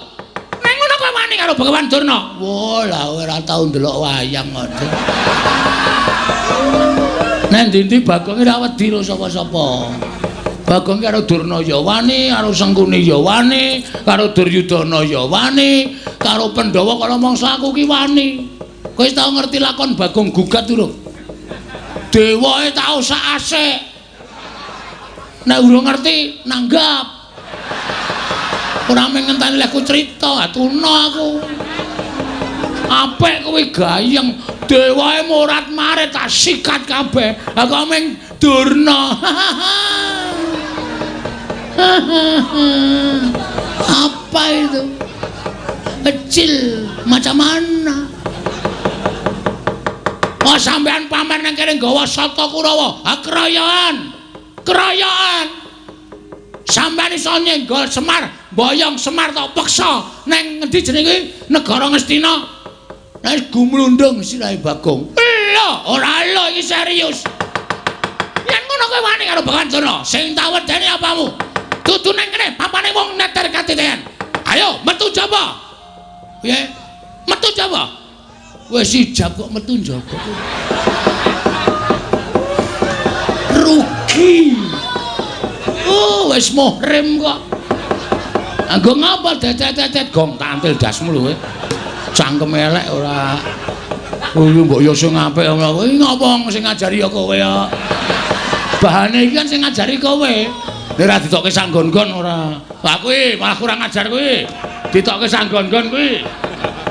ning ngono kowe wani karo Bagawan Durna. Wah, lah ora tau ndelok wayang kok. Nek ndi-ndi Bagong ora wedi karo sapa-sapa. Bagong karo Durna ya wani, karo Sengkuni ya wani, karo Duryudana ya wani, karo Pandhawa kala mangsa aku ki wani. Kowe wis tau ngerti lakon Bagong Gugat durung? Dewae tau sak asik. Nek urung ngerti nanggap. Ora mung ngenteni lek ku crita, tuna aku. Apik kuwi gayeng, dewae morat-marit tak sikat kabeh. Aku mung Durna. Apa itu? Kecil macam mana? Oh sampean pamer nang kene nggawa Sata Kurawa. Ha keroyokan. Sampeyan iso nyenggol Semar, boyong Semar tok peksa nang ngendi jenenge negara Ngastina. Nek gumlundung sirahe Bagong. Lho, ora lho iki serius. Yen ngono kowe wani karo Bagawan Durna, sing tak wedeni apamu? Dudu nang kene papane wong neter katiten. Ayo metu jaba. Piye? Metu jaba. Wis ijab kok metu jaba. Rugi. Oh, wis muhrim kok. Anggo ngapa dedet-dedet gong tampil dasmu lho kowe. Cangkem elek ora. Kuwi mbok yo sing apik ora. Kuwi ngapa sing ngajari ya kowe ya. Bahane iki kan sing ngajari kowe. Nek ora ditokke sanggon-gon ora. Lah kuwi malah kurang ajar kuwi. Ditokke sanggon-gon kuwi.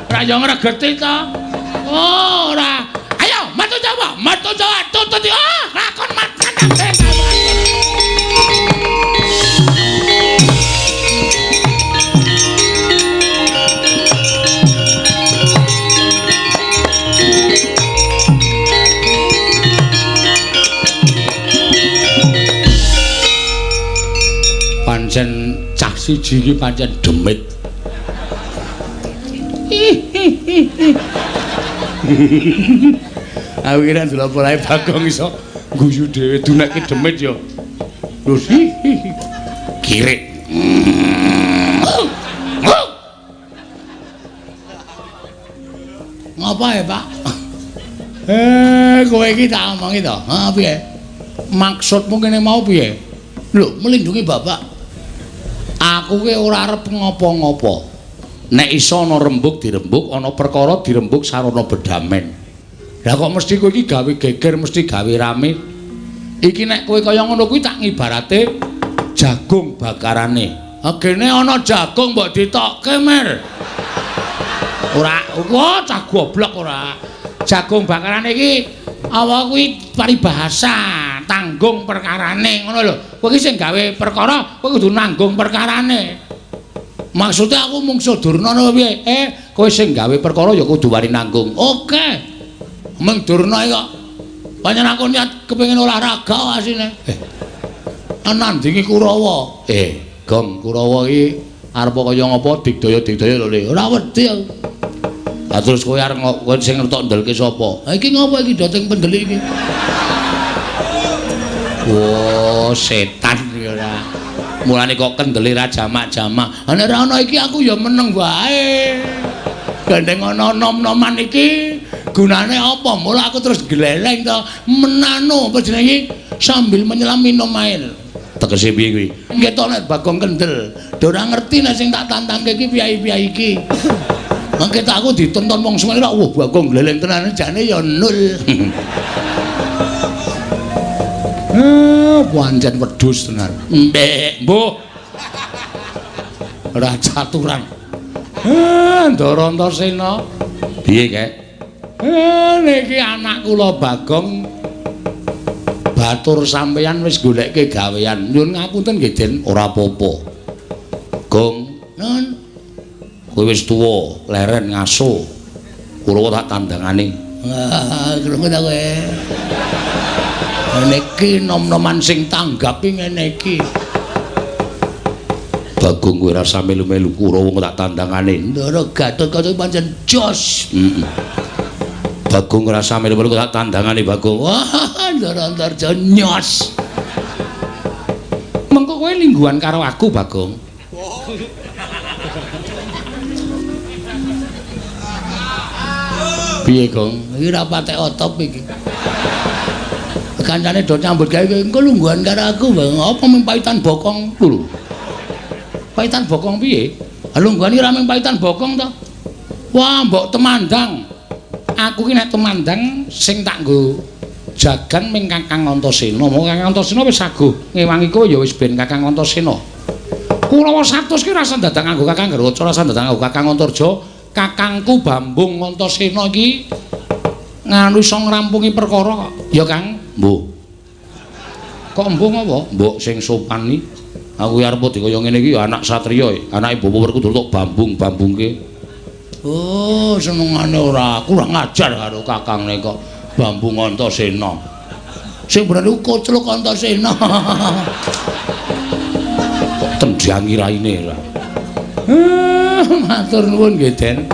Ora yo ngregeti to. Oh, ora. Ayo, metu Jawa, tutut yo. Lakon macan nang pancen cah siji iki pancen demit. Aku kira ndelok polahe Bagong iso guyu dhewe dunekke demit ya. Lho kirik. Ngapa ya, Pak? Kowe iki tak omongi to. Ha piye? Maksudmu kene mau piye? Lho, melindungi Bapak. Aku ki ora arep ngopo-ngopo. Nek iso ana rembug dirembug, ana perkara dirembug sarana bedamen. Lah kok mesti kowe iki gawe geger, mesti gawe rame. Iki nek kowe kaya ngono kuwi tak ngibarate jagung bakarane. Agene ana jagung mbok ditokke, Mir. Ora, kok cah goblok ora. Jagung bakarane iki apa kuwi paribahasa, tanggung perkarane ngono lho. Kowe iki sing gawe perkara, kowe kudu nanggung perkarane. Maksudnya aku mungsuh Durna apa piye? Kowe sing gawe perkara ya kudu wani nanggung. Oke. Meng Durna iki kok pancen aku niat kepengin olahraga asine. Nandingi Kurawa. Gong Kurawa iki arep kaya ngapa digdaya-digdaya lho. Ora wedi aku. Lah terus kowe arep kowe sing ngetok ndelke sapa? Ha iki ngapa iki doteng pendelik iki? Wo, setan iki ora. Mulane kok kendele ra jamak-jamak. Nek ora ana iki aku ya meneng wae. Gandeng ana nom-noman iki gunane apa? Mula aku terus gleleng to menano apa jenenge sambil menyelam minum air. Tegese piye kuwi? Ketok nek Bagong kendel. Do ora ngerti nek sing tak tantangke iki piyai-piyai iki. Mangke tak aku ditonton wong semene kok wah Bagong gleleng tenan jane ya nul. Pancen wedhus tenan. Mbek, mbuh. Ora caturan. Ndara Antasena. Piye, Kek? Niki anak kula Bagong batur sampeyan wis goleke gawean. Nyuwun ngapunten nggih, Den, ora apa-apa. Gong, nun, Kowe wis tuwa, leren ngaso. Kurawa tak tandangane. Krungu ta kowe. Ngene iki nom-noman sing tanggapi ngene iki. Bagong kowe rasa melu-melu Kurawa tak tandangane. Ndara Gatotkaca pancen jos. Bagong rasa melu-melu tak tandangane Bagong. Wah, Ndara Antarja nyos. Mengko kowe lingguhan karo aku Bagong. Piye, Gong? Iki ra patek otop iki. Kancane do nyambut gawe engko lungguhan karo aku, Bang. Apa mung paitan bokong lho? Paitan bokong piye? Lungguhan iki ra mung paitan bokong to. Wah, mbok temandang. Aku ki nek temandang sing tak nggo jagan ming Kakang Antasena. Mong Kakang Antasena wis saguh ngewangi kowe ya wis ben Kakang Antasena. Kurawa 100 ki rasa dadak nganggo Kakang Garaca, rasa dadak nganggo Kakang Antarja. Kakangku Bambung Antasena iki nganu iso ngrampungi perkara ya Kang. Mbuh. Kok mbuh apa? Mbok sing sopan iki. Aku arep dikaya ngene iki anak satriya, anake Bapawerku tok bambung-bambungke. Oh, senengane ora kurang ajar karo Kakangne kok Bambung Antasena. Sing bener iku Kocluk Antasena. Tendhangi raine ra. Matur nuwun nggih, Den.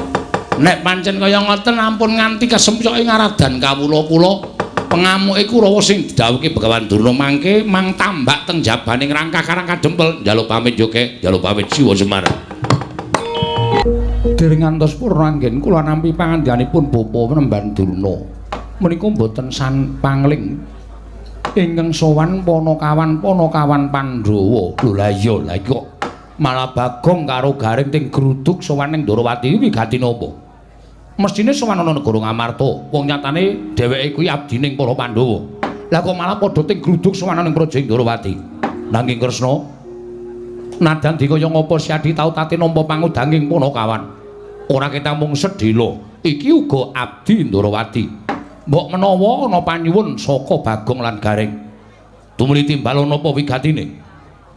Nek pancen kaya ngoten ampun nganti kesempyoke ngaradan kawula kula pengamuke Kurawa sing didhawuhke Begawan Durna mangke mang tambak teng jabaning rangka Karang Kadempel njaluk pamit Joge, njaluk pamit Siwa Semar. Dereng ngantos purna anggen kula nampi pangandhanipun Bapa Penemban Durna. Menika boten san pangling ingkang sowan Panakawan Pandhawa. Lho la iya la kok malah Bagong karo Garing ting gruduk sowan ning Ndarawati iki wigati napa? Mestine sowan ana negara Ngamarta. Wong nyatane dheweke kuwi abdining para Pandhawa. Lah kok malah padha ting gruduk sowan ning Praja Ndarawati. Nanging Kresna nadan dikaya ngapa si Adi tau tate nampa pangudanging Panakawan. Ora ketang mung sedhela, iki uga abdi Ndarawati. Mbok menawa ana panyuwun saka Bagong lan Garing. Tumuli timbal napa wigatine?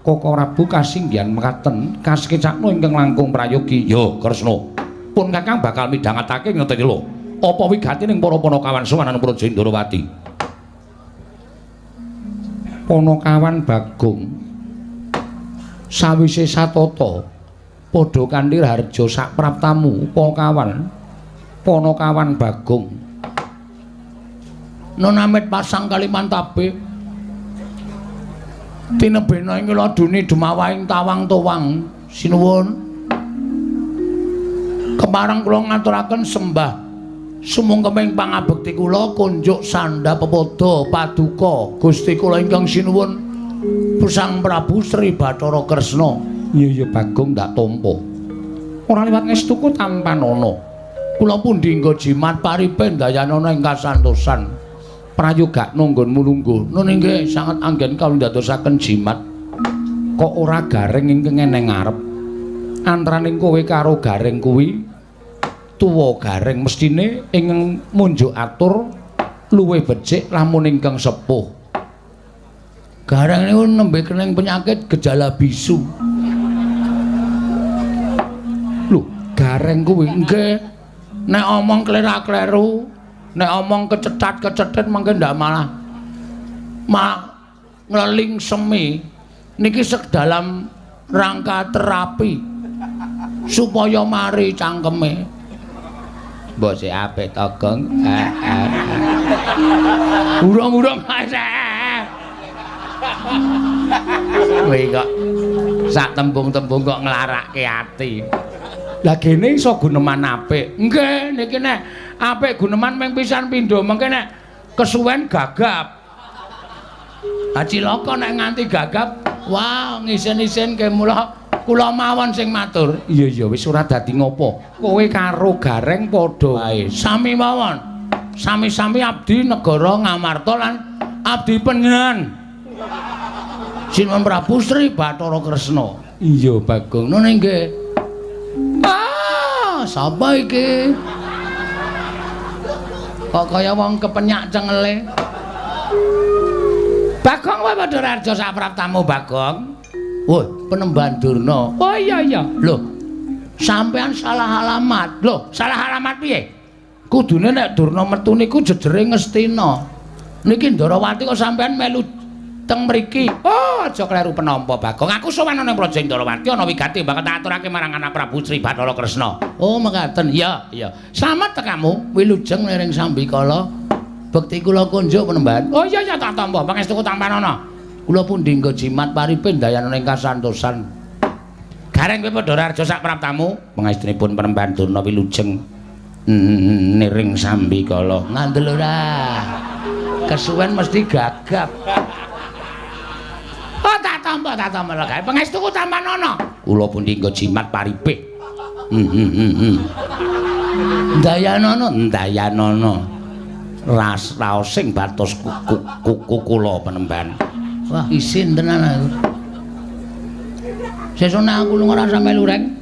Koko Prabu kasinggihan mekaten kasekecakna ingkang langkung prayogi. Ya, Kresna. Pun Kakang bakal midhangetake ngeten lho. Apa wigatining para Panakawan sowan Praja Ndarawati? Panakawan Bagong sawise satata padha kanthi harja sak praptamu Panakawan Bagong Nonamit pasang Kalimantabe tinebena ing ladune Demawahing Tawang Towang sinuwun kepareng kula ngaturaken sembah sumungkeming pangabekti kula kunjuk sandha pepodo paduka Gusti kula ingkang sinuwun Pusang Prabu Sri Bathara Kresna. Iya Bagong ndak tampa ora liwat ngestuku tampanana kula pundi nggo jimat paripen dayanana ing kasantosan prayoga nonggonmu lungguh. Nun inggih sanget anggen kawula ndadosaken jimat. Kok ora Garing ingkang eneng ngarep. Antaraning kowe karo Garing kuwi tuwa Garing mestine ingkang munjuk atur luwih becik lamun ingkang sepuh. Garing niku nembe kening penyakit gejala bisu. Lho, Garing kuwi nggih nek omong klera-kleru nek omong kecethat-kecethet mengke ndak malah ngleling semi niki dalam rangka terapi supaya mari cangkeme. Mbok sik apik to, Gong. Urung-urung ae. Kowe kok sak tembung-tembung kok nglarake ati. Lah gene iso guneman apik. Nggih, niki nek apik guneman ming pisan pindho, mengke nek kesuwen gagap. Ha cilaka nek nganti gagap, wah ngisen-isen ke mula kula mawon sing matur. Iya iya wis ora dadi ngopo. Kowe karo Garing padha wae. Sami mawon. Sami-sami abdi negara Ngamarta lan abdi panjenengan. Sinuwun Prabu Sri Bathara Kresna. Iya Bagong. Nun nggih. Sapa iki? Kok kaya wong kepenyak cengele. Bagong wae padha raja sak praptamu Bagong. Woi, Penemban Durna. Oh iya iya. Lho, Sampean salah alamat. Loh, salah alamat piye? Kudune nek Durna metu niku jejere Ngastina. Niki Ndarawati kok sampean melu teng mriki. Oh, aja kleru penampa, Bagong. Aku sowan nang Praja Ndarawati ana wigati bakal tak aturake marang anak Prabu Sri Bathara Kresna. Oh, mekaten. Iya, iya. Slamet tekamu, wilujeng lering Sambikala. Bekti kula kunjuk penemban. Oh iya iya tak tampa, pangestuku tampanana. Kula pundi nggo jimat paripe dayana ing kasantosan. Gareng kowe padha raja sak praptamu, pangestunipun penemban Durna wilujeng niring Sambikala. Ngandel ora. Kesuwen mesti gagap. Oh tak tampa lagae pangestuku tampanana. Kula pundi nggo jimat paripe. Dayanana. Raos sing batos kuku kula penemban. Wah, isin tenan aku. Sesuk nek aku lunga rasa melu reng.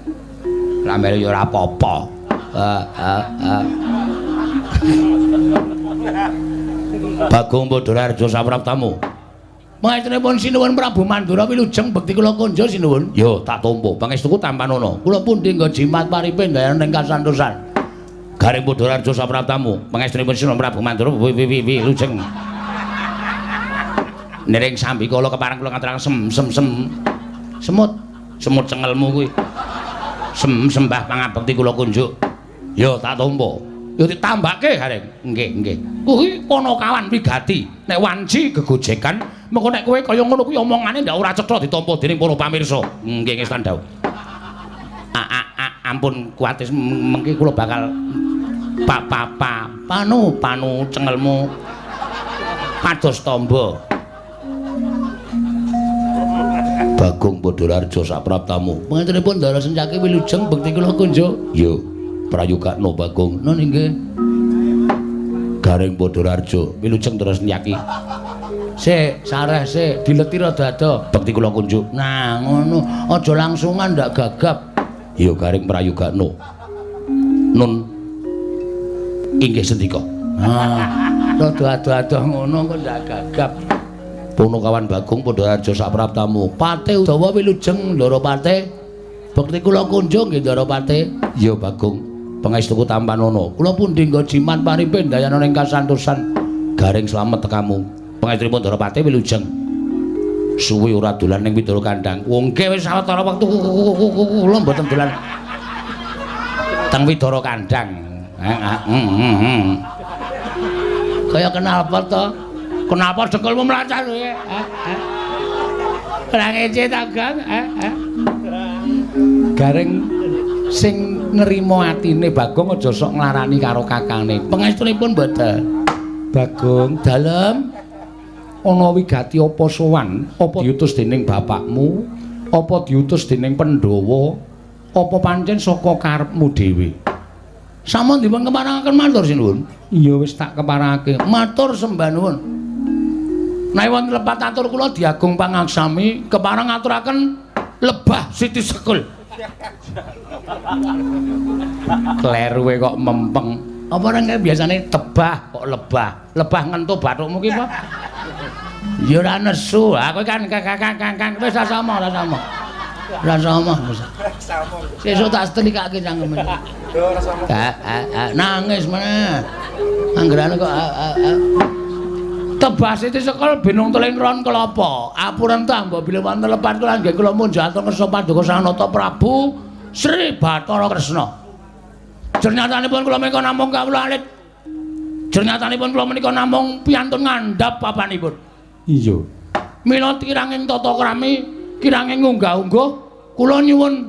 Lah melu ya ora apa-apa. Bagong Padhararja sapraptamu. Maestrenipun sinuwun Prabu Mandura wilujeng bekti kula konjo sinuwun. Yo tak tampa pangestuku tampanana. Kula pundi nggo jimat paripe dayan ing kasantosan. Gareng Padhararja sapraptamu, pangestunipun Sinuwun Prabu Mandura wilujeng niring Sambikala kepareng kula ngaturaken semut cengelmu kuwi. Sembah pangabekti kula kunjuk. Ya tak tampa. Ya ditambake gareng. Nggih. Kuwi Panakawan wigati. Nek wanci gegojekan, mengko nek kowe kaya ngono kuwi omongane ndak ora cetha ditampa dening para pamirsa. Nggih ngestu ndawuh. Ampun kuwatis mengki kula bakal panu cengelmu pados tamba. Bagong Padhararja sapraptamu. Panjenenganipun Ndara Sencaki wilujeng bekti kula kunjuk. Yo, prayogakna Bagong. Nun inggih. Gareng Padhararja wilujeng Ndara Sencaki. Sik, sareh sik, dileti rada-rada bekti kula kunjuk. Nah, ngono. Aja langsungan ndak gagap. Yo gareng prayogakna. Nun inggih sendika. Rada ado-ado ngono kok ndak gagap. Panakawan Bagong Padhararja sapraptamu. Pate Udawa wilujeng Ndarawati. Bekti kula kunjung nggih Ndarawati. Ya Bagong, pangestuku tampanana. Kula pundi nggo jimat paripe dayana ing kasantosan. Gareng slamet tekamu. Pangestunipun Ndarawati wilujeng. Suwi ora dolan ning Widara Kandhang. Wong nggih wis sawetara wektu kula mboten dolan teng Widara Kandhang. Kaya kenal apa to? Kenapa dengkulmu melacar kowe? Ora ngece ta, Gang? Gareng sing nrimo atine Bagong aja sok nglarani karo kakange. Pangestunipun mboten. Bagong, dalem ana wigati apa sowan? Apa diutus dening bapakmu? Apa diutus dening Pandhawa? Apa pancen saka karepmu dhewe? Sampun dipun keparangaken matur sinuwun. Iya wis tak keparangake. Matur sembah nuwun. Nek wonten lepat atur kula Diagung Pangaksami kepareng ngaturaken lebah Siti Sekul. Kleru kok mempeng. Apa nang biasane tebah kok lebah. Lebah ngentuh bathukmu ki apa? Ya ora nesu. Aku kan Kang wis sama. Sesuk tak setrikake cangkeme. Nangis meneh. Anggerane kok tebah Siti Sekul binung teling ron kelapa. Apuren ta mbok bilih wonten lepat kula nggih kula munjuk atur kersa Paduka Sanata Prabu Sri Bathara Kresna. Jernyatanipun kula menika namung kawula alit. Jernyatanipun kula menika namung piantun ngandhap papanipun. Iya. Mila kiranging tata krami, kiranging unggah-ungguh kula nyuwun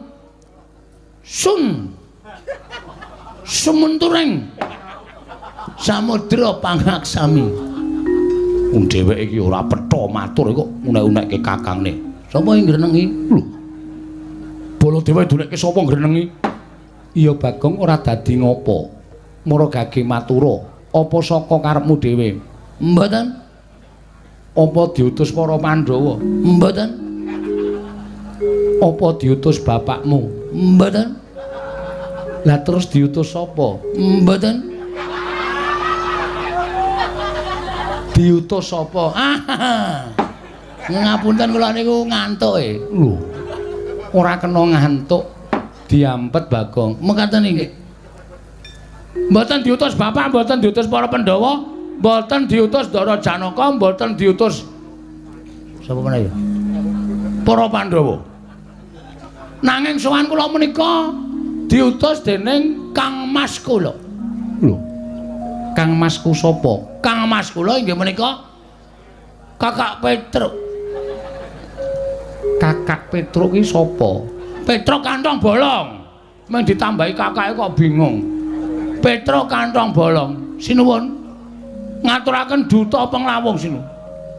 sumunturing Samudra Pangaksami. Wong dheweke iki ora petha matur kok unek-unekke kakangne. Sapa sing ngrenengi? Lho. Baladewa dunekke sapa ngrenengi? Iya Bagong ora dadi ngopo. Mara gage matura, apa saka karepmu dhewe? Mboten. Apa diutus para Pandhawa? Mboten. Apa diutus bapakmu? Mboten. Lah terus diutus sapa? Mboten. Diutus sapa? Ngapunten kula niku ngantuk e. Lho. Ora kena ngantuk. Diampet Bagong. Mekaten nggih. Mboten diutus Bapak, mboten diutus para Pandhawa, mboten diutus Ndara Janaka, mboten diutus sapa meneh ya? Para Pandhawa. Nanging sowan kula menika diutus dening Kang Mas kula. Lho. Kang Masku sapa? Kang Mas kula inggih menika Kakak Petruk. Kakak Petruk ki sapa? Petruk kantong bolong. Meng ditambahi kakake kok bingung. Petruk kantong bolong. Sinuwun. Ngaturaken duta penglawung sinuwun.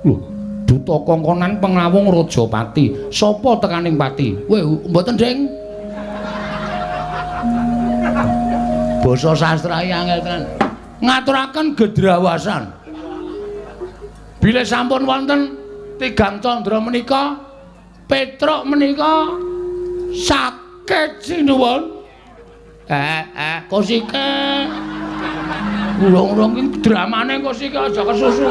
Lho, duta kongkonan penglawung Rajapati. Sapa tekaning pati? Weh, mboten, Ding. Basa sastra angel tenan. Ngaturaken gedrawasan. Bilih sampun wonten tigang candra menika, Petruk menika sakit sinuwun. Kosike. Urung-urung iki dramane kosike aja kesusu.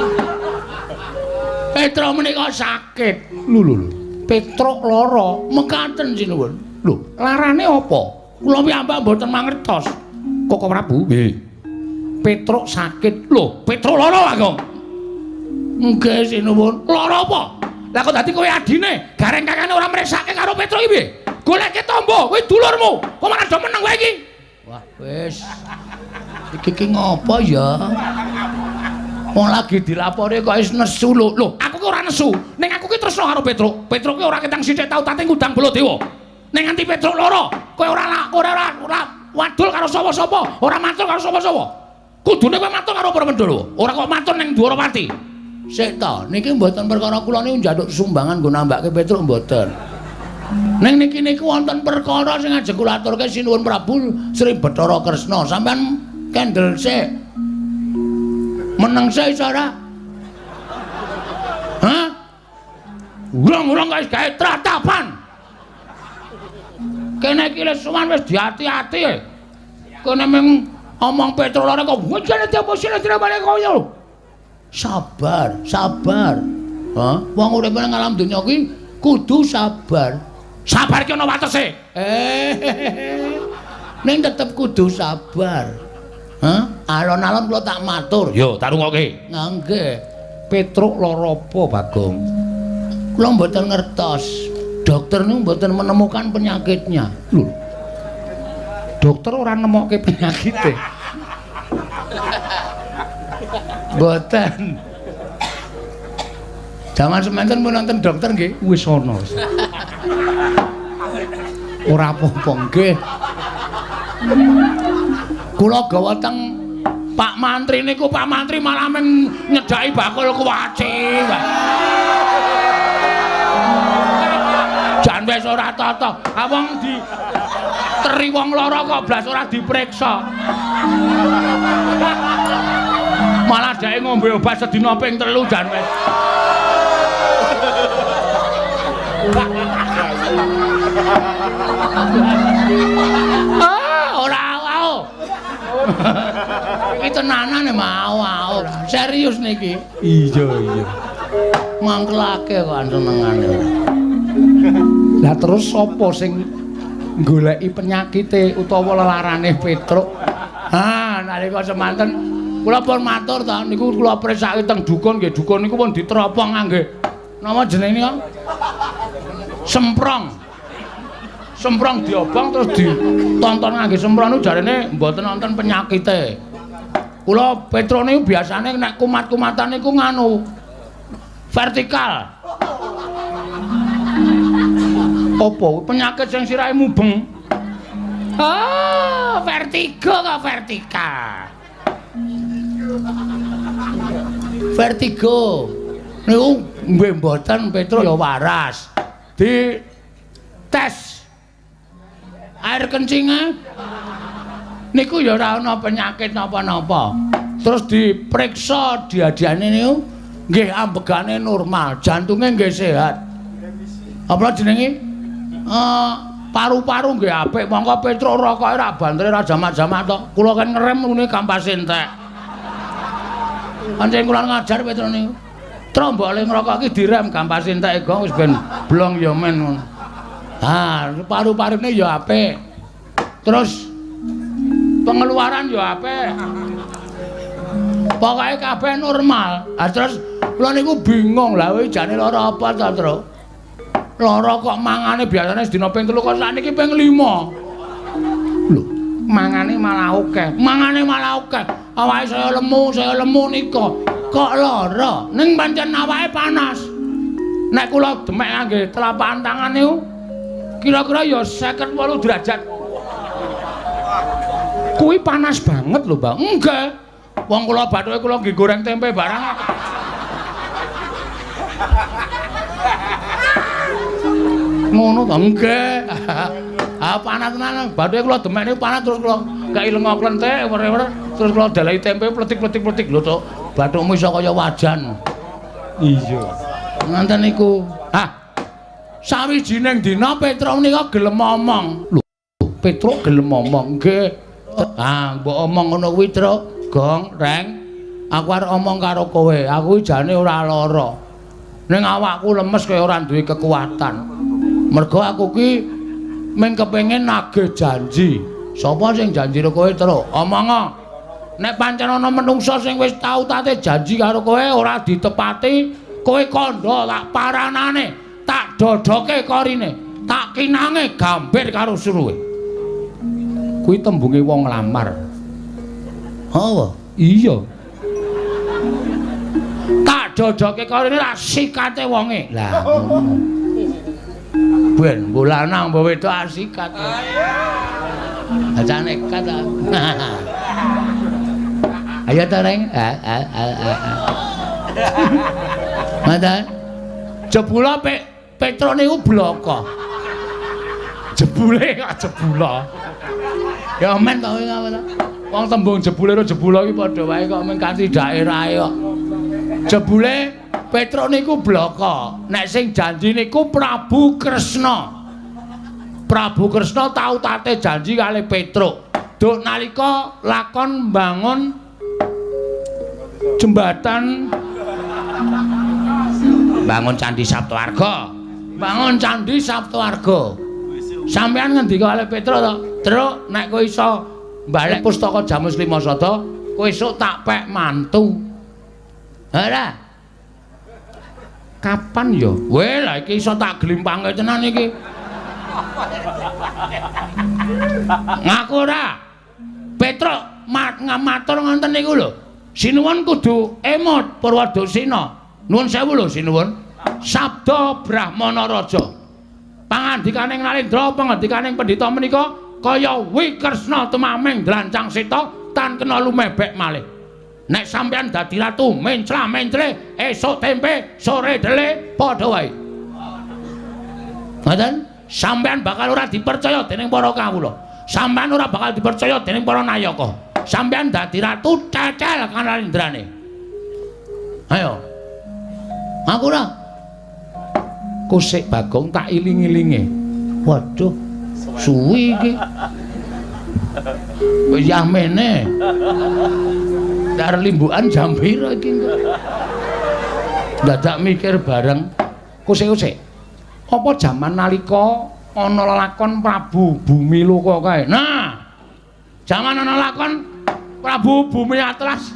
Petruk menika sakit. Lho. Petruk lara, mekaten sinuwun. Lho, larane apa? Kula piyambak mboten mangertos. Koko Prabu. Nggih. Petruk sakit. Lho, Petruk lara, Bagong. Nggih sinuwun. Lara apa? Lah kok dadi kowe adine, gareng kakane ora mresake karo Petruk iki piye? Goleke tombo, kowe dulurmu. Kok malah do meneng kowe iki? Wah, wis. Iki ngopo ya? Wong lagi dilapori kok wis nesu lho. Lho, aku ki ora nesu. Ning aku ki tresna karo Petruk. Petruk ki ora ketang sithik tau tating ngundang Baladewa. Ning nganti Petruk lara, kowe ora wadul karo sapa-sapa, ora matur karo sapa-sapa. Kudune kowe matur karo para Pandhawa. Ora kok matur ning Dwarawati. Sik ta, niki mboten perkara kula niku njaluk sumbangan nggo nambahke Petruk mboten. Ning niki niku wonten perkara sing ajeng kula aturke sinuwun Prabu Sri Bathara Kresna. Sampeyan kendel sik. Meneng sik iso ora? Hah? Urung-urung kok gawe tratapan. Kene iki wis suwan wis diati-ati. Kene mung omong Petruk lara kok wajane diaposine diramane kaya. Sabar. Hah? Wong urip nang alam donya ki kudu sabar. Sabar ki ana watese. Ning tetep kudu sabar. Hah? Alon-alon kula tak matur. Yo, tak rungokke. Nggih. Petruk lara apa, Bagong? Kula mboten ngertos. Dokter niku mboten menemukan penyakitnya. Lho. Dokter ora nemokke penyakite. Mboten. Jaman semanten pun nonton dokter nggih wis ana. Ora apa-apa nggih. Kula gawa teng Pak Mantri niku, Pak Mantri malah men nyedaki bakul kuwaci. Jan wis ora tata. Awong di teri wong lara kok blas ora dipriksa. Malah dhek ngombe obat sedina ping 3 jan wis. Ora wae. Iki tenanan mau. Serius niki. Iya. Mangkelake kok senengane. Lah terus sapa sing goleki penyakite utawa lelarane Petruk? Nalika semanten kula pun matur ta niku kula presake teng dukun nggih, dukun niku pun diteropong nggih. Napa jenenge nika? Semprong. Semprong diobong terus ditonton ngangge semprong niku jarene mboten wonten penyakite. Kula Petruk niku biasane nek kumat-kumatan niku nganu vertikal. Apa penyakit sing sirahe mubeng? Vertigo kok vertikal. Vertigo niku nggih mboten Petruk ya waras. Di tes air kencinge niku ya ora ana penyakit napa-napa. Terus diperiksa diadiane niku nggih ambegane normal, jantunge nggih sehat. Apa jenenge? Paru-paru nggih apik. Monggo Petruk rokoke ra bantre ra jamak-jamak to. Kula kan ngerem ngene kampas entek. Pancen kula ngajar Petruk niku. Trombole ngrokok iki direm kampas entek go wis ben blong ya men ngono. Paru-parune ya apik. Terus pengeluaran yo apik. Pokoke kabeh normal. Ah terus kula niku bingung lha kowe jane lara apa ta, Tru? Lara kok mangane biasane sedina ping 3 kok sakniki ping 5. Lho, mangane malah akeh. Mangane malah akeh. Awake saya lemu nika. Kok lara? Ning pancen awake panas. Nek kula demek ngangge telapak tangan niku kira-kira ya 58 derajat. Kuwi panas banget lho, Bang. Enggak. Wong kula bathuke kula nggih goreng tempe barang. Ngono to enggak. Ah panas tenan. Bathuke kula demek niku panas terus kula gak ilengo klenthek werer terus kula dalahi tempe pletik-pletik lho to. Bathukmu iso kaya wajan. Iya. Nganten niku. Hah. Sawijining dina Petruk nika gelem omong. Lho, Petruk gelem omong nggih. Ah, mbok omong ngono kuwi, Truk. Gong, Reng. Aku arep omong karo kowe. Aku jane ora lara. Ning awakku lemes kaya ora duwe kekuatan. Mergo aku ki mung kepengin nagih janji. Sapa sing janji karo kowe, Truk? Omongo. Nek pancen ana menungsa sing wis tau tate janji karo kowe ora ditepati, kowe kandha tak paranane, tak dodoke korine, tak kinange gambir karo suruhe. Kuwi tembunge wong lamar. Apa? Iya. Tak dodoke korine ra sikate wonge. Lah ngono. Ben mbok lanang mbok wedok asikat. Aja nekat. Ayo ta Reng. Mata. Jebula Petruk niku bloko. Jebule kok jebula. Ya men to kowe ngono. Wong tembung jebule karo jebula iki padha wae kok mung kanthi daerahe kok. Jebule Petruk niku bloko. Nek sing janji niku Prabu Kresna. Prabu Kresna tau tate janji kali Petruk. Duk nalika lakon mbangun jembatan bangun Candi Saptawarga. Bangun Candi Saptawarga. Sampeyan ngendika kali Petruk to? Truk nek kowe iso balik pustaka Jamus Lima Sada, kowe esuk tak pek mantu. Ora. Kapan ya? Weh, lah iki iso tak glimpange tenan iki. Ngaku ora. Petruk matur ngoten niku lho. Sinuwun kudu emot Purwadasena. Nuwun sewu lho sinuwun. Sabda Brahmana Raja. Pangandikaning Narendra, pangandikaning pendhita menika kaya Wikresna tumaming Drancang Seta tan kena lumebek malih. Nek sampeyan dadi ratu menclah-mencle esuk tempe sore dele padha wae. Ngoten? Sampeyan bakal ora dipercaya dening para kawula. Sampeyan ora bakal dipercaya dening para nayaka. Sampeyan dadi ratu cecel kan Narendrane. Ayo. Aku ora. Kusik Bagong tak iling-ilinge. Waduh, suwi iki. Wis yamene. Dar limbukan jam piro iki kok. Dadak mikir bareng. Kusik-kusik. Apa jaman nalika ana lakon Prabu Bumi Loka kae. Nah, jaman ana lakon Prabu Bumi Atlas.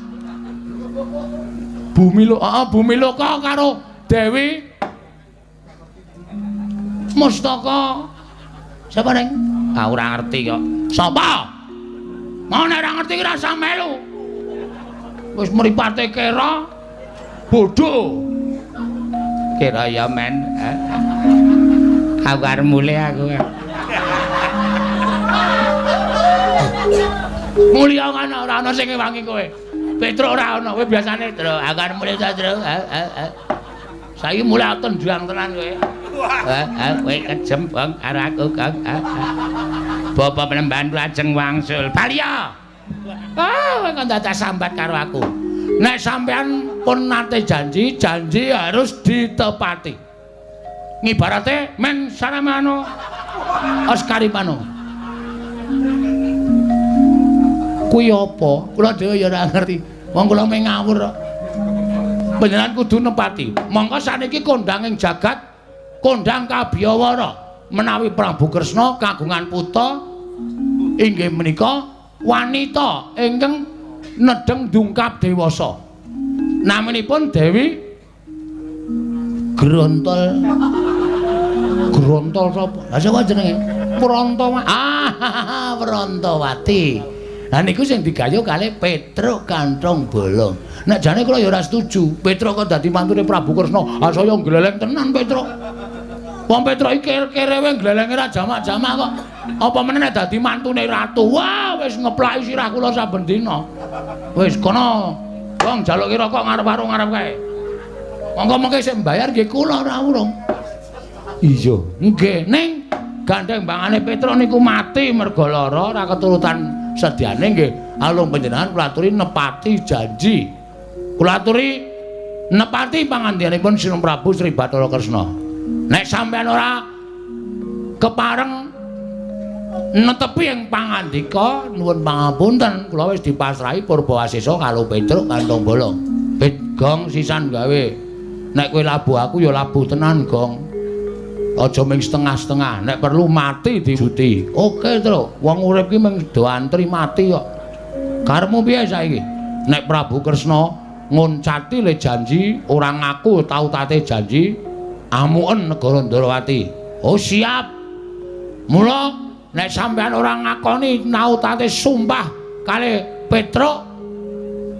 Bumi Loka karo Dewi Mustaka. Sapa Neng? Ah ora ngerti kok. Sapa? Mau nek ora ngerti ki ra usah melu. Wis mripate kera bodho. Kera ya men. Aku arep mulih aku. Mulya kan ora ana sing ngewangi kowe. Petruk ora ana, kowe biasane Tru. Aku arep mulih ta Tru. Saiki mulih aton juang tenan kowe. Kowe kejem bang karo aku Kang. Bapa penemban lajeng wangsul. Balya. Kowe kok dadak sambat karo aku. Nek sampean pun nate janji harus ditepati. Ngibarate men saramano oskaripano. Kuwi apa? Kula dhewe ya ora ngerti. Wong kula mung ngawur kok. Panjenengan kudu nepati. Monggo saniki kondhanging jagat kondhang kabiyawara menawi Prabu Kresna kagungan putra inggih menika wanita ingkang nedeng dungkap dewasa. Namanipun Dewi Grontol. Grontol sapa? Lah sapa jenenge? Prantawati. Lah niku sing digayuh kalih Petruk Kanthong Bolong. Nek jane kula ya ora setuju. Petruk kok dadi mantune Prabu Kresna. Ah saya gleleng tenan Petruk. Wong Petruk iki kere wae glelenge ra jamak-jamak kok. Apa meneh nek dadi mantune ratu. Wah, wis ngeplaki sirah kula saben dina. Wis kono. Wong jaluki rokok ngarep warung ngarep kae. Monggo-monggo sing mbayar nggih kula ora urung. Iya, nggih. Ning gandeng bangane Petruk niku mati merga lara ora keturutan sedyane nggih. Alung panjenengan kula aturi nepati janji. Kula aturi nepati pangandikanipun Sinung Prabu Sri Bathara Kresna. Nek sampeyan ora kepareng netepi ing pangandika nuwun pangapunten kula wis dipasrahi Purbawasesa karo Petruk Kanthong Bolong. Gong sisan gawe. Nek kowe labuh aku ya labuh tenan, Gong. Aja ming setengah-setengah. Nek perlu mati dibuti. Oke, Truk. Wong urip ki mung do antri mati kok. Karepmu piye saiki? Nek Prabu Kresna ngoncati le janji, ora ngaku tau-tate janji, amuken negara Ndarawati. Oh, siap. Mula nek sampean ora ngakoni tau-tate sumpah kalih Petruk,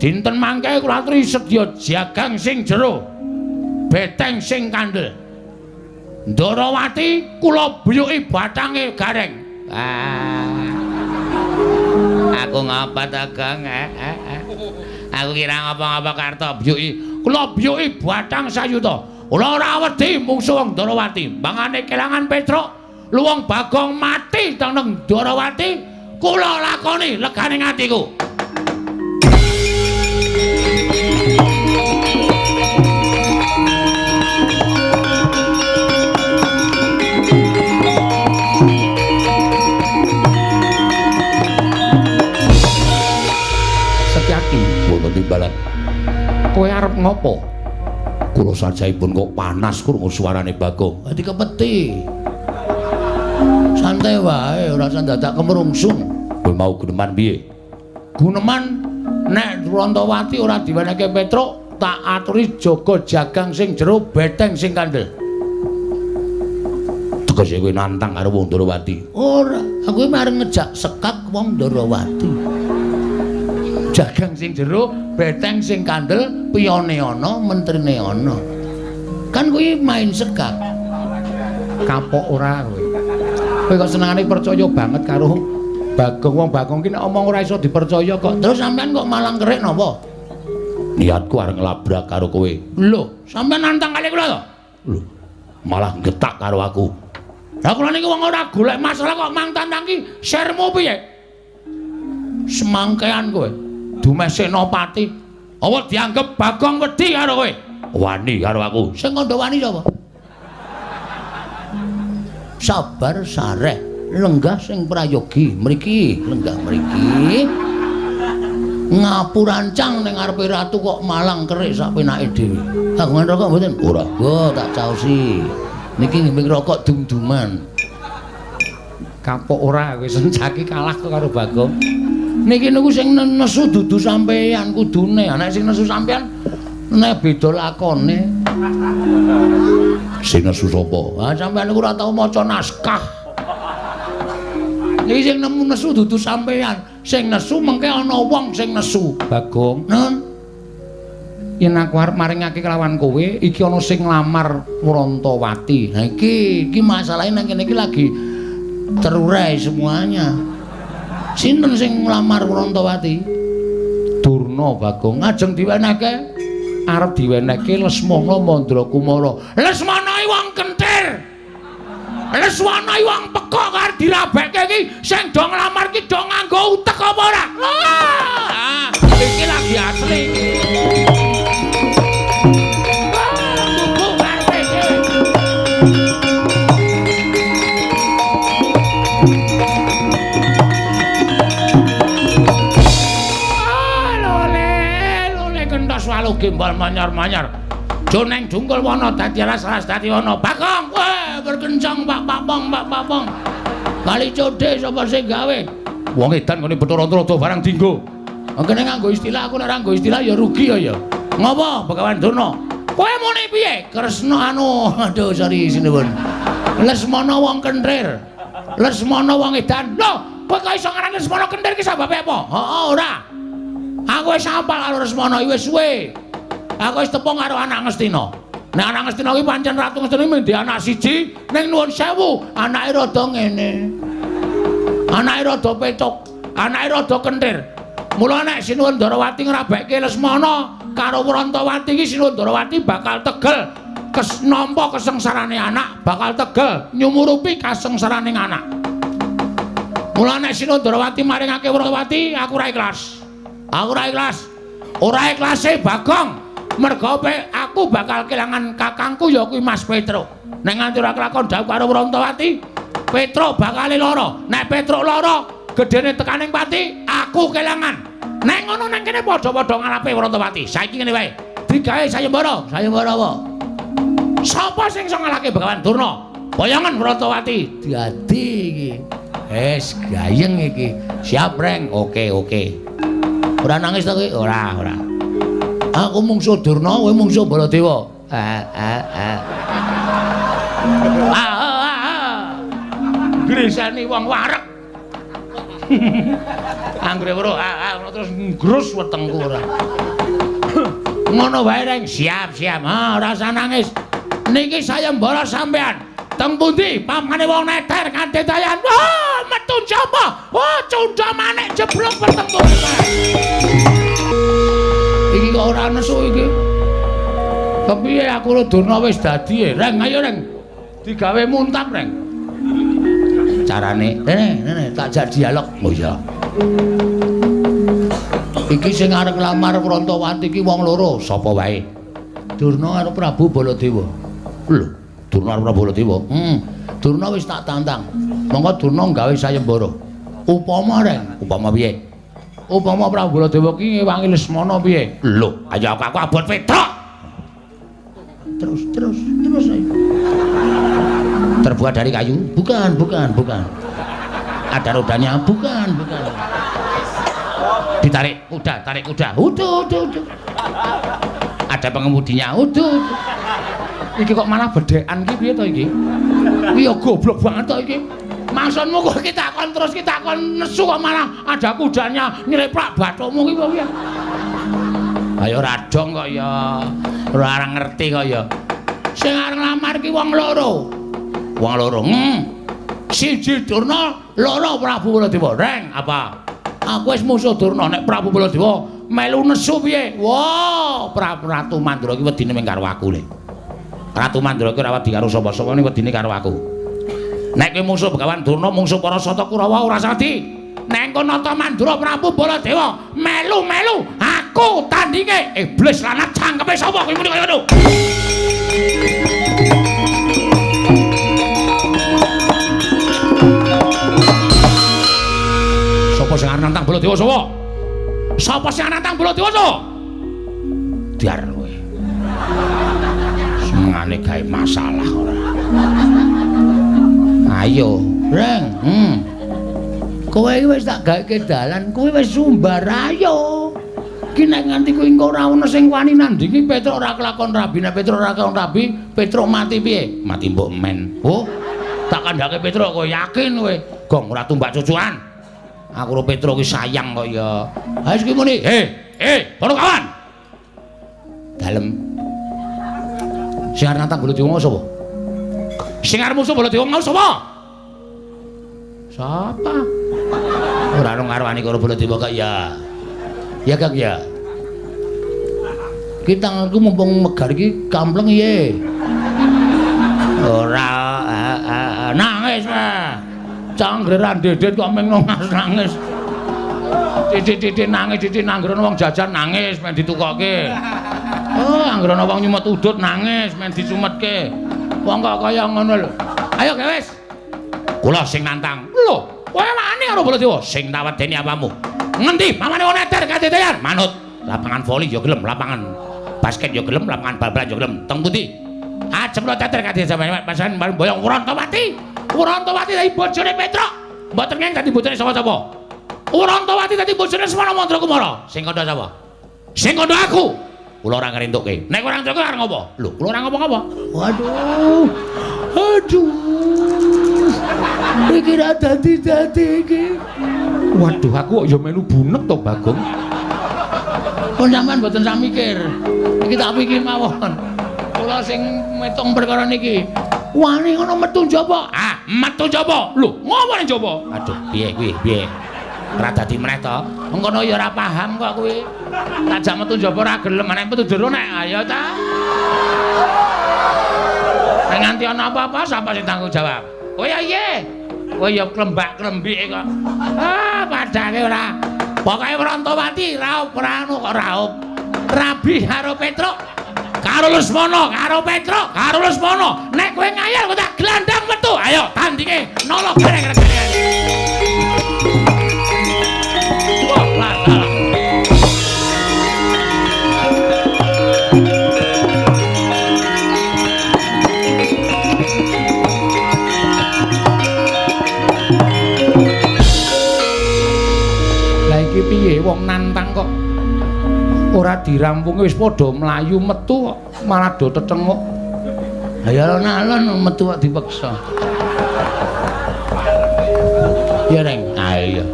dinten mangke kula aturi sedya jagang sing jero, beteng sing kandel. Ndarawati kula buyuki bathange gareng. Aku ngapa ta, Gong? Aku kira ngapa-ngapa karta buyuki. Kula buyuki bathang sayuta. Kula ora wedi mungsuh wong Ndarawati. Bangane kelangan Petruk, luwung Bagong mati teng Ndarawati, kula lakoni leganing atiku. Timbalan. Kowe arep ngopo? Kula sajaipun kok panas krungu suarane Bagong. Dadi kepeti. Santai wae, ora usah dadak kemrungsung. Kowe mau guneman piye? Guneman nek Rantawati ora diwenehke Petruk, tak aturi jaga jagang sing jero, beteng sing kandel. Tegese kowe nantang karo wong Ndarawati. Ora, aku mareng ngejak sekak wong Ndarawati. Jagang sing jero, beteng sing kandel, piyone ana, mentrine ana. Kan kuwi main sekak. Kapok ora kowe. Kowe kok senengane percaya banget karo Bagong. Wong Bagong ki nek omong ora iso dipercaya kok. Terus sampean kok malang kerik napa? Niatku arep nglabrak karo kowe. Lho, sampean nantang kali kula to? Lho, malah getak karo aku. Lah kula niki wong ora golek masalah kok mang tantang ki sermu piye? Semangkean kowe. Dumeh Senopati. Apa dianggep Bagong wedi karo kowe? Wani karo aku. Sing kandha wani sapa? Sabar sareh, lenggah sing prayogi. Mriki, lenggah mriki. Ngapurancang ning ngarepe ratu kok malang kerik sak penake dhewe. Kagungan rokok mboten? Ora. Go tak caosi. Niki ngeming rokok dum-duman. Kapok ora kowe sencaki kalah karo Bagong. Niki niku sing nesu dudu sampeyan kudune. Nek sing nesu sampeyan nek beda lakone. Sing nesu sapa? Ah sampeyan niku ora tau maca naskah. Niki sing nemu nesu dudu sampeyan. Sing nesu mengke ana wong sing nesu. Bagong. Nun. Yen aku arep maringake kelawan kowe, iki ana sing nglamar Rantawati. Nah iki masalahe nang kene iki lagi terurai semuanya. Sinten sing nglamar Rantawati? Durna, Bagong. Ajeng diwenehke arep diwenehke Lesmana Mandrakumara. Lesmana wong kentir. Lesmana wong peka karo dirabekke iki sing do nglamar ki do nganggo utek apa ora? Iki lagi asli. Walu gimbal manyar-manyar. Joneng dungkul wana dadi alas-alas dadi wana. Bagong, kowe berkencang Pak Papong. Kali codhe sapa sing gawe? Wong edan ngene Bathara Antarada barang dinggo. Kene nganggo istilah aku nek ora nganggo istilah ya rugi ya. Ngopo Begawan Durna? Kowe muni piye? Kresna anu, aduh sorry sinuwun. Lesmana wong kentir. Lesmana wong edan. Lho, kowe kok iso ngarani Lesmana kentir ki sababe apa? Heeh, ora. Aku wis apal karo Lesmana wis suwe. Aku wis tepung karo anak Ngastina. Nek anak Ngastina ki pancen Ratu Ngastina mung di anak siji, ning nuwun sewu, anake rada ngene. Anake rada petuk, anake rada kentir. Mula nek Sinuwun Darawati ngrabekke Lesmana karo Wrantawati iki Sinuwun Darawati bakal tegel nampa kesengsarane anak, bakal tegel nyumurupi kasengsarane anak. Mula nek Sinuwun Darawati maringake Wrantawati, aku ora ikhlas. Aku ora ikhlas. Ora ikhlase Bagong. Merga aku bakal kelangan kakangku ya kuwi Mas Petro. Nek nganti ora kelakon dawuh karo Wrantawati, Petro bakal lara. Nek Petro lara, gedene tekaning pati, aku kelangan. Nek ngono nang kene padha-padha ngalape Wrantawati. Saiki ngene wae. Digawe sayembara. Sayembara apa? Sapa sing iso ngalahke Begawan Durna? Bayangan Wrantawati. Dadi iki. Wis gayeng iki. Siap, Reng. Oke. Ora nangis to kowe? Ora. Aku mungsuh Durna, kowe mungsuh Baladewa. Gresani wong wareg. Anggere weruh terus ngrus wetengku ora. Ngono wae Reng, siap. Ora usah nangis. Niki sayembara sampean. Teng pundi pamane wong neter kanthi dayan. Wah, metu jaba. Wah, cundha manik jeblok wetengku. Iki kok ora nesu iki. Kepiye aku Durna wis dadi, Reng, ayo Reng. Digawe muntap, Reng. Carane, Nene, tak jak dialog. Oh iya. Iki sing arep nglamar Wrantawati iki wong loro, sapa wae? Durna karo Prabu Baladewa. Lho, Durna karo Prabu Baladewa. Durna wis tak tantang. Monggo Durna gawe sayembara. Upama Reng, upama piye? Upama Prabu Baladewa ki ngewangi Lesmana piye? Lho, ayo aku abot Petruk. Terus ayo. Terbuat dari kayu? Bukan. Ada rodanya? Bukan. Ditarik kuda. Udah. Ada pengemudinya? Udah. Iki kok malah bedekan ki piye to iki? Iya goblok banget to iki. Maksudmu kok kita kon nesu kok malah ada kudanya nyleprak bathukmu ki piye? Ayo radong kok ya. Ora ngerti kok ya. Sing arep nglamar ki wong loro. Siji Durna, loro Prabu Baladewa. Reng, apa? Aku wis musuh Durna nek Prabu Baladewa melu nesu piye? Wah, Ratu Mandura ki wedine mung karo aku le. Ratu Mandura ki ora wedi karo sapa-sapa ning wedine karo aku. Nek kowe musuh Begawan Durna, musuh para Sata Kurawa ora sadi. Nek engko nata Mandura Prabu Baladewa melu, aku tandinge iblis lanat cangkepe sapa kowe muni kaya ngono. Sapa sing arep nantang Baladewa sapa? Sapa sing arep nantang Baladewa sapa? Diar kowe. Semengane gawe masalah ora. Ayo, Reng. Kowe iki wis tak gaweke dalan, kowe wis sumbar ayo. Ki nek nganti kowe engko ora ono sing wani nandingi Petruk ora kelakon rabi, nek Petruk ora kelakon rabi, Petruk mati piye? Mati mbok men. Oh, tak kandhake Petruk kowe yakin kowe? Gong ora tumbak cucukan. Aku karo Petruk ki sayang kok ya. Ha iki muni, para kawan. Dalem. Sing arep nantang Baladewa sapa? Sing arep musuh Baladewa mau sapa? Sapa? Ora ono ngarwani karo Baladewa kok ya. Ya Kang ya. Kita aku mumpung megar iki kampleng iye. Ora nangis mah. Canggeran dedet kok meng nangis. Titik-titik nangis, titik nanggrono wong jajan nangis men ditukokke. Oh, anggrono wong nyumet udut nangis men disumetke. Wong kok kaya ngono lho. Ayo ge wis. Kula sing nantang. Lho, kowe wani karo Baladewa sing tawedeni apamu? Ngendi pamane wong neter kadedayan? Manut. Lapangan voli ya gelem, lapangan basket ya gelem, lapangan bal-balan ya gelem. Teng pundi? Ajeng lo teter kadedayan pasan boyong Wrantawati. Wrantawati dadi bojone Petruk. Mboten ngeng dadi bojone sapa-sapa. Urantawati dadi bojone Semana Mandra Kumara. Sing kandha sapa? Sing kandha aku. Kula ora ngrentukke. Nek ora ngrentukke arep ngopo? Lho, kula ora ngapa-ngapa. Waduh. Aduh. Iki ra dadi iki. Waduh, aku kok ya melu bunek to, Bagong. Pun sampean mboten sak mikir. Iki tak pikir mawon. Kula sing metung perkara niki. Wani ngono metu njaba. Ah, metu njaba. Lho, ngopo ning njaba? Aduh, piye kuwi? Piye? Ora dadi meneh to. Mengkono ya ora paham kok kuwi. Tak jak metu njaba ora gelem, nek metu jero nek ayo ta. Nek nganti ana apa-apa sapa sing tanggung jawab? Oh ya iye. Oh ya klembak-klembike kok. Ah, padake ora. Pokoke Wrantawati raup anu kok raup. Rabi karo Petruk. Karo Lesmana, karo Petruk, karo Lesmana. Nek kowe ngayal kok tak glandang metu. Ayo tandinge nolo gareng-gareng. Wah, lah. Lah iki piye wong nantang kok ora dirampungi wis padha mlayu metu kok malah do tetenguk. Ha ya alon-alon metu kok dipeksa. Ya Reng, ayo.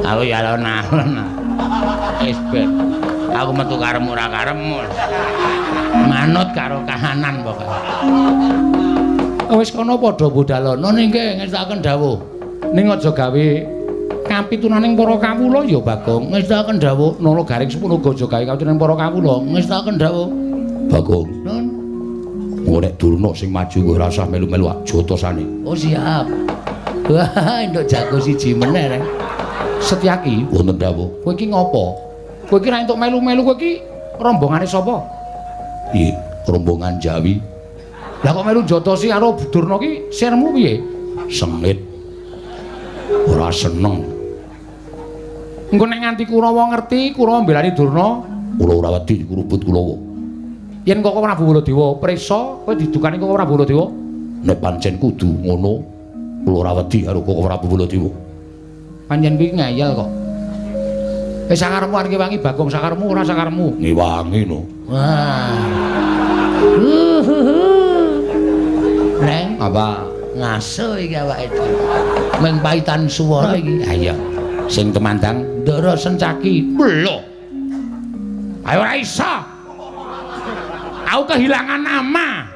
Aku ya alon-alon. Wis ben. Aku metu karemu ora karemu. Manut karo kahanan pokoke. Wis kono padha budalono nggih ngestaken dawuh. Ning aja gawe kapitunaning para kawula ya Bagong. Ngestaken dawuh nala garing sepuluh aja gawe kapitunaning para kawula. Ngestaken dawuh. Bagong. Nun. Nek Durna sing maju kowe ora usah melu-melu jotosane. Oh siap. Wah, nduk jago siji meneh Reng. Setyaki wonten dawuh. Kowe iki ngopo? Kowe iki ra entuk melu-melu kowe iki rombongane sapa? Piye? Rombongan Jawi. Lah kok melu jotosi karo Durna ki sirmu piye? Sengit. Ora seneng. Engko nek nganti Kurawa ngerti, Kurawa mbelani Durna, Kula ora wedi kurubut Kulawa. yen kok Prabu Baladewa prisa, kowe didukani kok Prabu Baladewa. Nek pancen kudu ngono, kula ora wedi karo Koko Prabu Baladewa. Panjen kuwi ngayal kok. Sakaremu arep wangi Bagong sakaremu ora sakaremu. Ngewangi no. Wah. Neng Apa? ngaso iki awake dhewe. Meng paitan swara iki. Ha iya. Sing temandang Ndara Sencaki. Lho. Ayo ora iso. Aku kehilangan nama.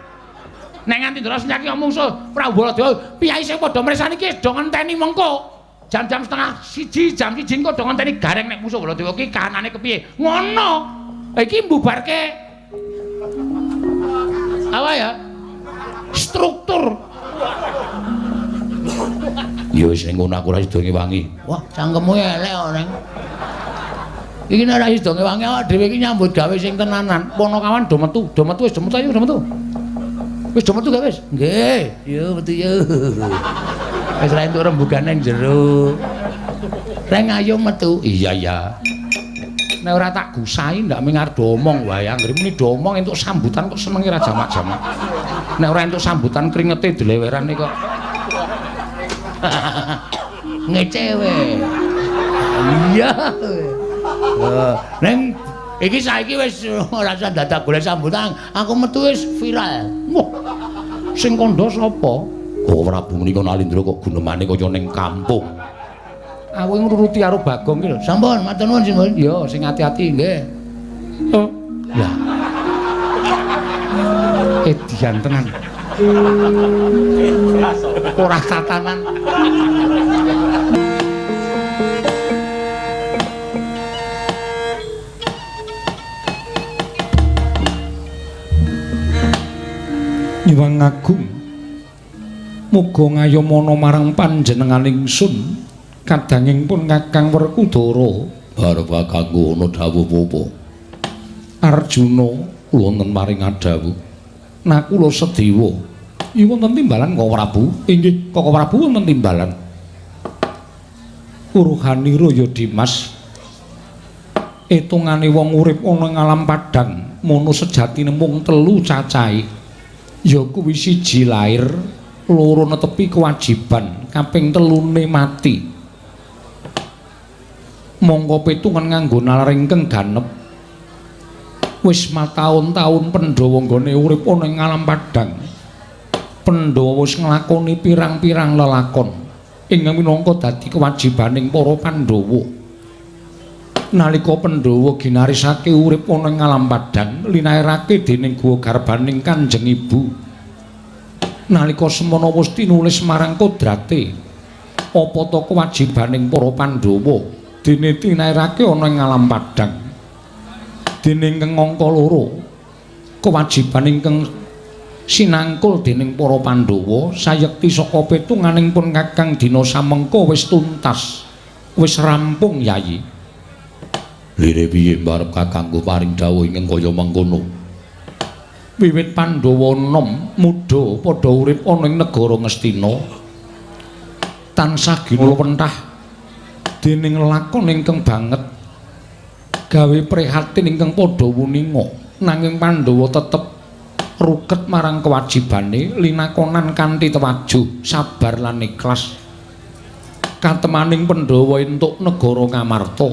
Nek nganti Ndara Sencaki ngomong so Prabu Baladewa, piyai sing padha mresani iki do ngenteni mengko. Jam-jam setengah siji, jam siji engko do ngenteni gareng nek musuh Baladewa iki kahanane kepiye. Ngono. Iki mbubarke apa ya? Struktur. ya wis ning ngono aku ora sida ngewangi. Wah, cangkemmu elek kok, Neng. Iki nek ora sida ngewangi awak dhewe iki nyambut gawe sing tenanan. Ponokawan do metu wis do metu ayo do metu. Wis do metu gak wis? Nggih, yo metu yo. Wis ra entuk rembugan ning jero. Reng ayo metu. Iya ya. Nek ora tak gusahi ndak mengar do omong wae. Anggere muni do omong entuk sambutan kok senenge ra jamak-jamak. Nek ora entuk sambutan kringete dileweran kok. Ngecewe. Iya. Neng iki saiki wis ora usah dadak golek sambutan. Aku metu wis viral. Wah. Sing kandha sapa? Kok Prabu menika Nalindra kok gunemane kaya ning kampung. Aku ngruruti karo Bagong iki lho. Sampun, matur nuwun Simbol. Ya, sing ati-ati nggih. Oh. Lah. Edian tenan. Ora tatanan. Nyuwun agung. Muga ngayomana marang panjenengan ingsun. Kadanging pun Kakang Werkudara Barep kanggo ana dawuh apa? Arjuna wonten maring adawuh. Nah kula Sedewa iki wonten timbalan Koko Prabu. Inggih, Koko Prabu wonten timbalan. Uruhanira ya Dimas. Etungane wong urip ana ing alam padhang, mono sejatine mung telu cacahe. Ya kuwi siji lair, loro netepi kewajiban, kaping telune mati. Mongko petungan nganggo nalar ingkang ganep. Wis mataun-taun Pandhawa nggone urip ana ing alam padhang. Pandhawa wis nglakoni pirang-pirang lelakon ingkang minangka dadi kewajibaning para Pandhawa. Nalika Pandhawa ginarisake urip ana ing alam padhang linairake dening guwa garbaning Kanjeng Ibu. Nalika semana wis tinulis marang kodrate apa ta kewajibaning para Pandhawa dene tinairake ana ing alam padhang. Dening kang angka loro kewajiban ingkang sinangkul dening para Pandhawa sayekti saka petunganing pun Kakang dina samengko wis tuntas wis rampung Yayi. Lire piye mbarep kakangku paring dawuh ingkang kaya mangkono. Wiwit Pandhawa enom muda padha urip ana ing negara Ngastina tansah ginulwentah dening lakon ingkang banget gawe prihatin ingkang padha wuninga nanging Pandhawa tetep ruket marang kewajibane linakonan kanthi tewajuh sabar lan ikhlas. Katemaning Pandhawa entuk negara Ngamarta.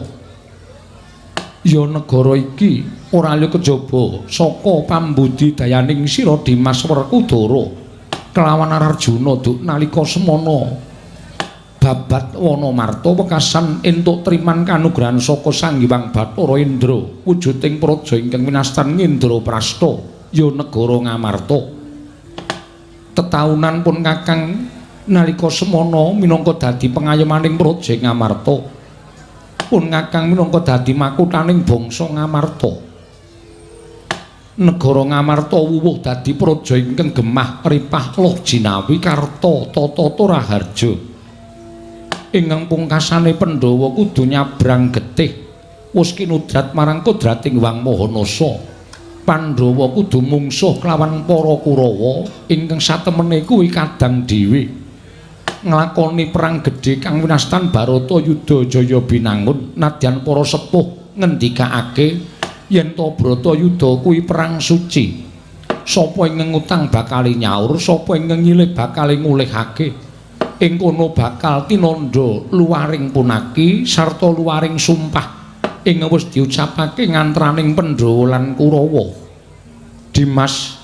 Ya negara iki ora liya kejaba saka pambudidayaning sira Dimas Werkudara kelawan Arjuna duk nalika semana babat Wanamarta wekasan entuk triman kanugrahan saka Sang Hyang Bathara Indra wujuding praja ingkang winastan Indraprasta ya negara Ngamarta. Tetaunan pun Kakang nalika semana minangka dadi pengayemaning praja Ngamarta. Pun Kakang minangka dadi makuthaning bangsa Ngamarta. Negara Ngamarta wuwuh dadi praja ingkang gemah ripah loh jinawi karta tata raharja. Ingkang pungkasane Pandhawa kudu nyabrang getih wis kinudrat marang kodrating Wang Mahanasa. Pandhawa kudu mungsuh kelawan para Kurawa ingkang satemene kuwi kadang dhewe. Nglakoni perang gedhe kang winastan Barata Yudha Jaya binangun nadyan para sepuh ngendikake yen to Bratayuda kuwi perang suci. Sapa ingkang ngutang bakal nyaur, sapa ingkang nyilih bakal ngulihake. Ing kono bakal tinandha luwaring punaki sarta luwaring sumpah ing wis diucapake ngantraning Pandhawa lan Kurawa. Dimas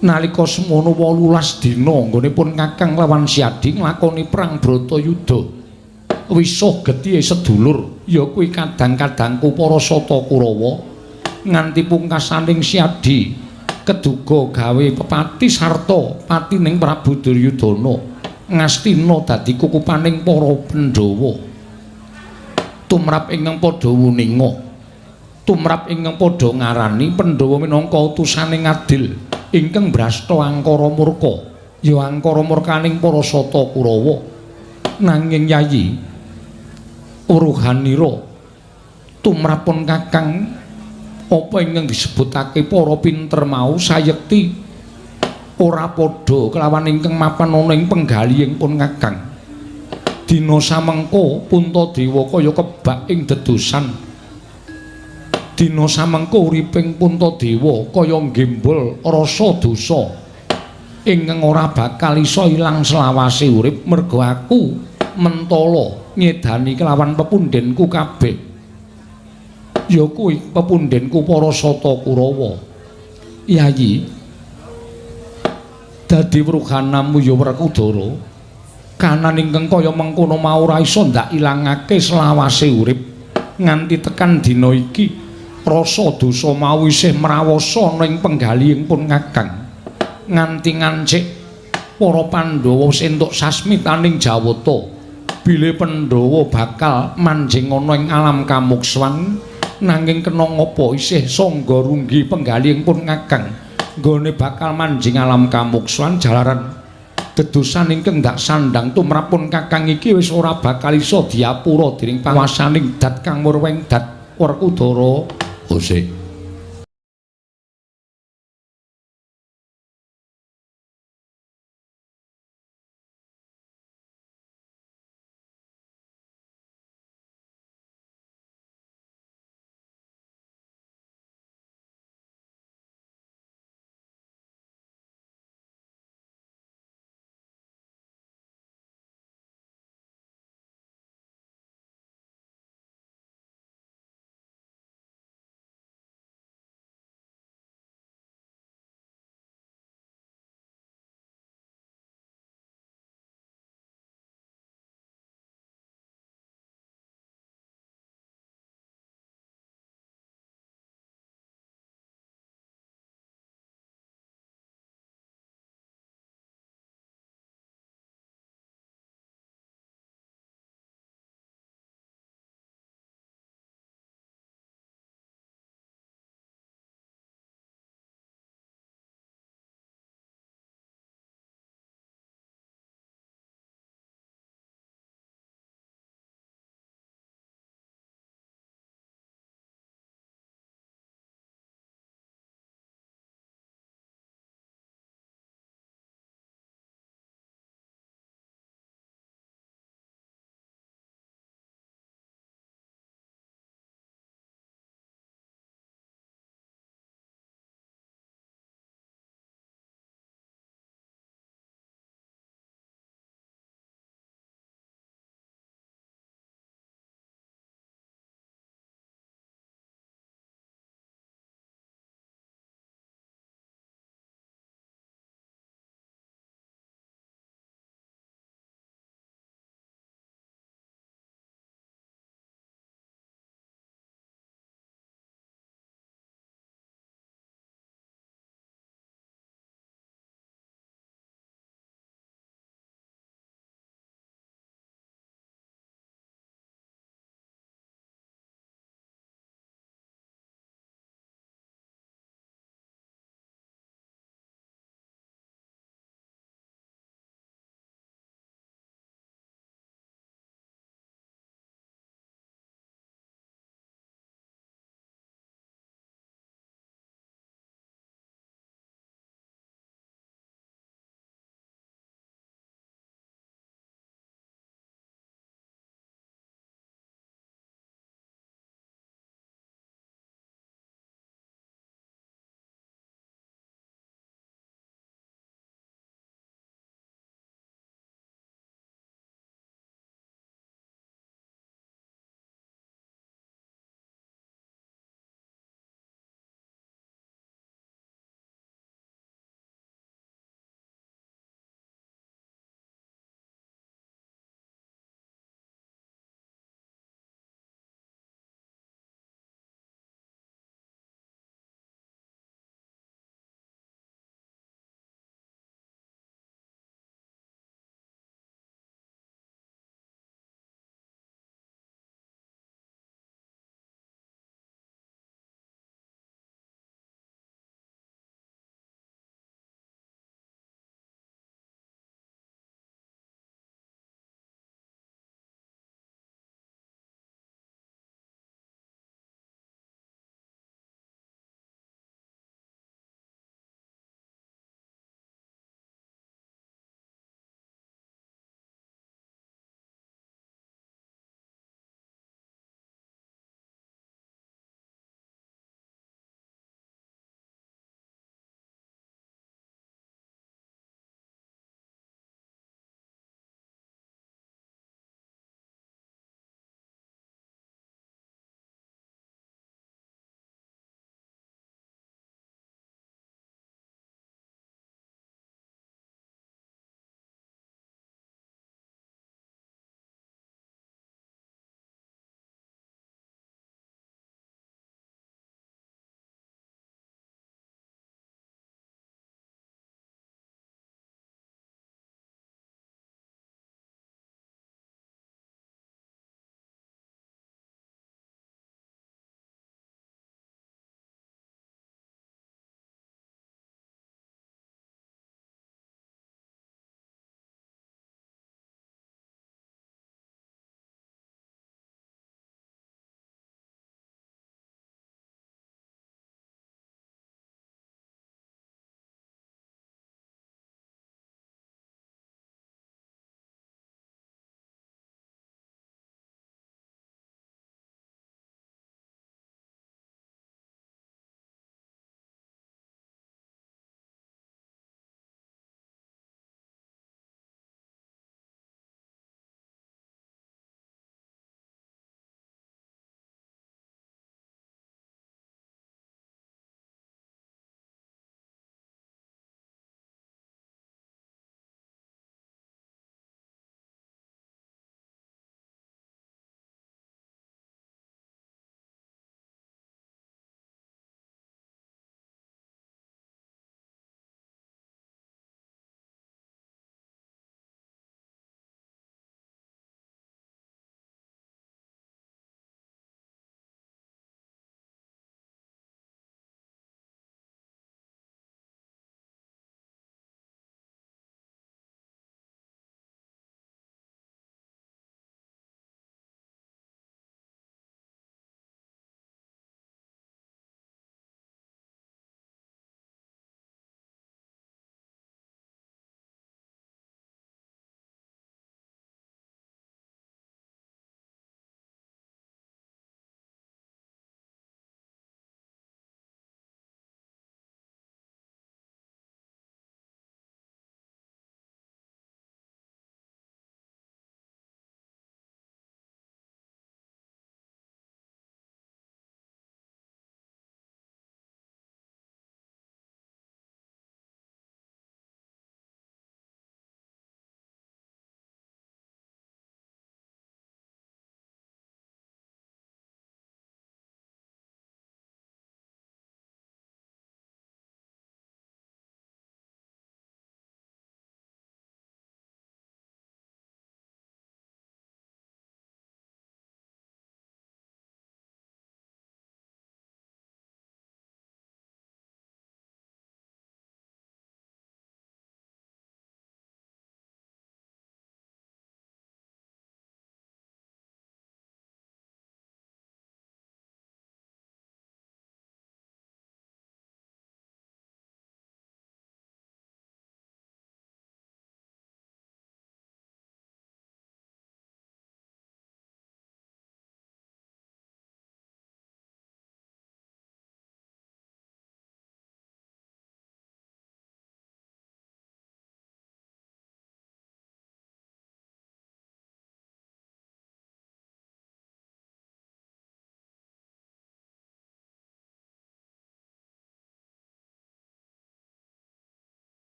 nalika semono 18 dina nggonipun Kakang lawan Siadi nglakoni perang Bratayuda. Wisuh getih sedulur ya kuwi kadang-kadangku para sata Kurawa nganti pungkasaning Siadi keduga gawe pepati sarta patining Prabu Duryudana Ngastina dadi kukupaning para Pandhawa. Tumrap ingkang padha wuninga, tumrap ingkang padha ngarani Pandhawa minangka utusaning adil ingkang brasta angkara murka ya angkara murkaning para sata Kurawa. Nanging Yayi uruhanira tumrapun Kakang apa ingkang disebutake para pinter mau sayekti ora padha kelawan ingkang mapan ana ing penggalihing pun Kakang. Dina samengko Puntadewa kaya kebak ing dedosan. Dina samengko uriping Puntadewa kaya nggembol rasa dosa ingkang ora bakal isa ilang selawase urip merga aku mentala nyedani kelawan pepundhenku kabeh. Ya kuwi pepundhenku para sata Kurawa. Yayi dadi wruhanamu ya Werkudara. Kanan ingkang kaya mengkono mau ora isa ndak ilangake selawase urip nganti tekan dina iki. Rasa dosa mau isih mrawasa ana ing penggalihing pun Kakang. Nganti ngancik para Pandhawa wis entuk sasmitaning jawata bilih Pandhawa bakal manjing ana ing alam kamukswan nanging kena ngapa isih sangga runggi penggalihing pun Kakang nggone bakal manjing alam kamukswan jalaran dedosan ingkang ndak sandang tumrapun Kakang iki wis ora bakal isa diapura dening panguwasaning dat kang murweng dat Werkudara. Ose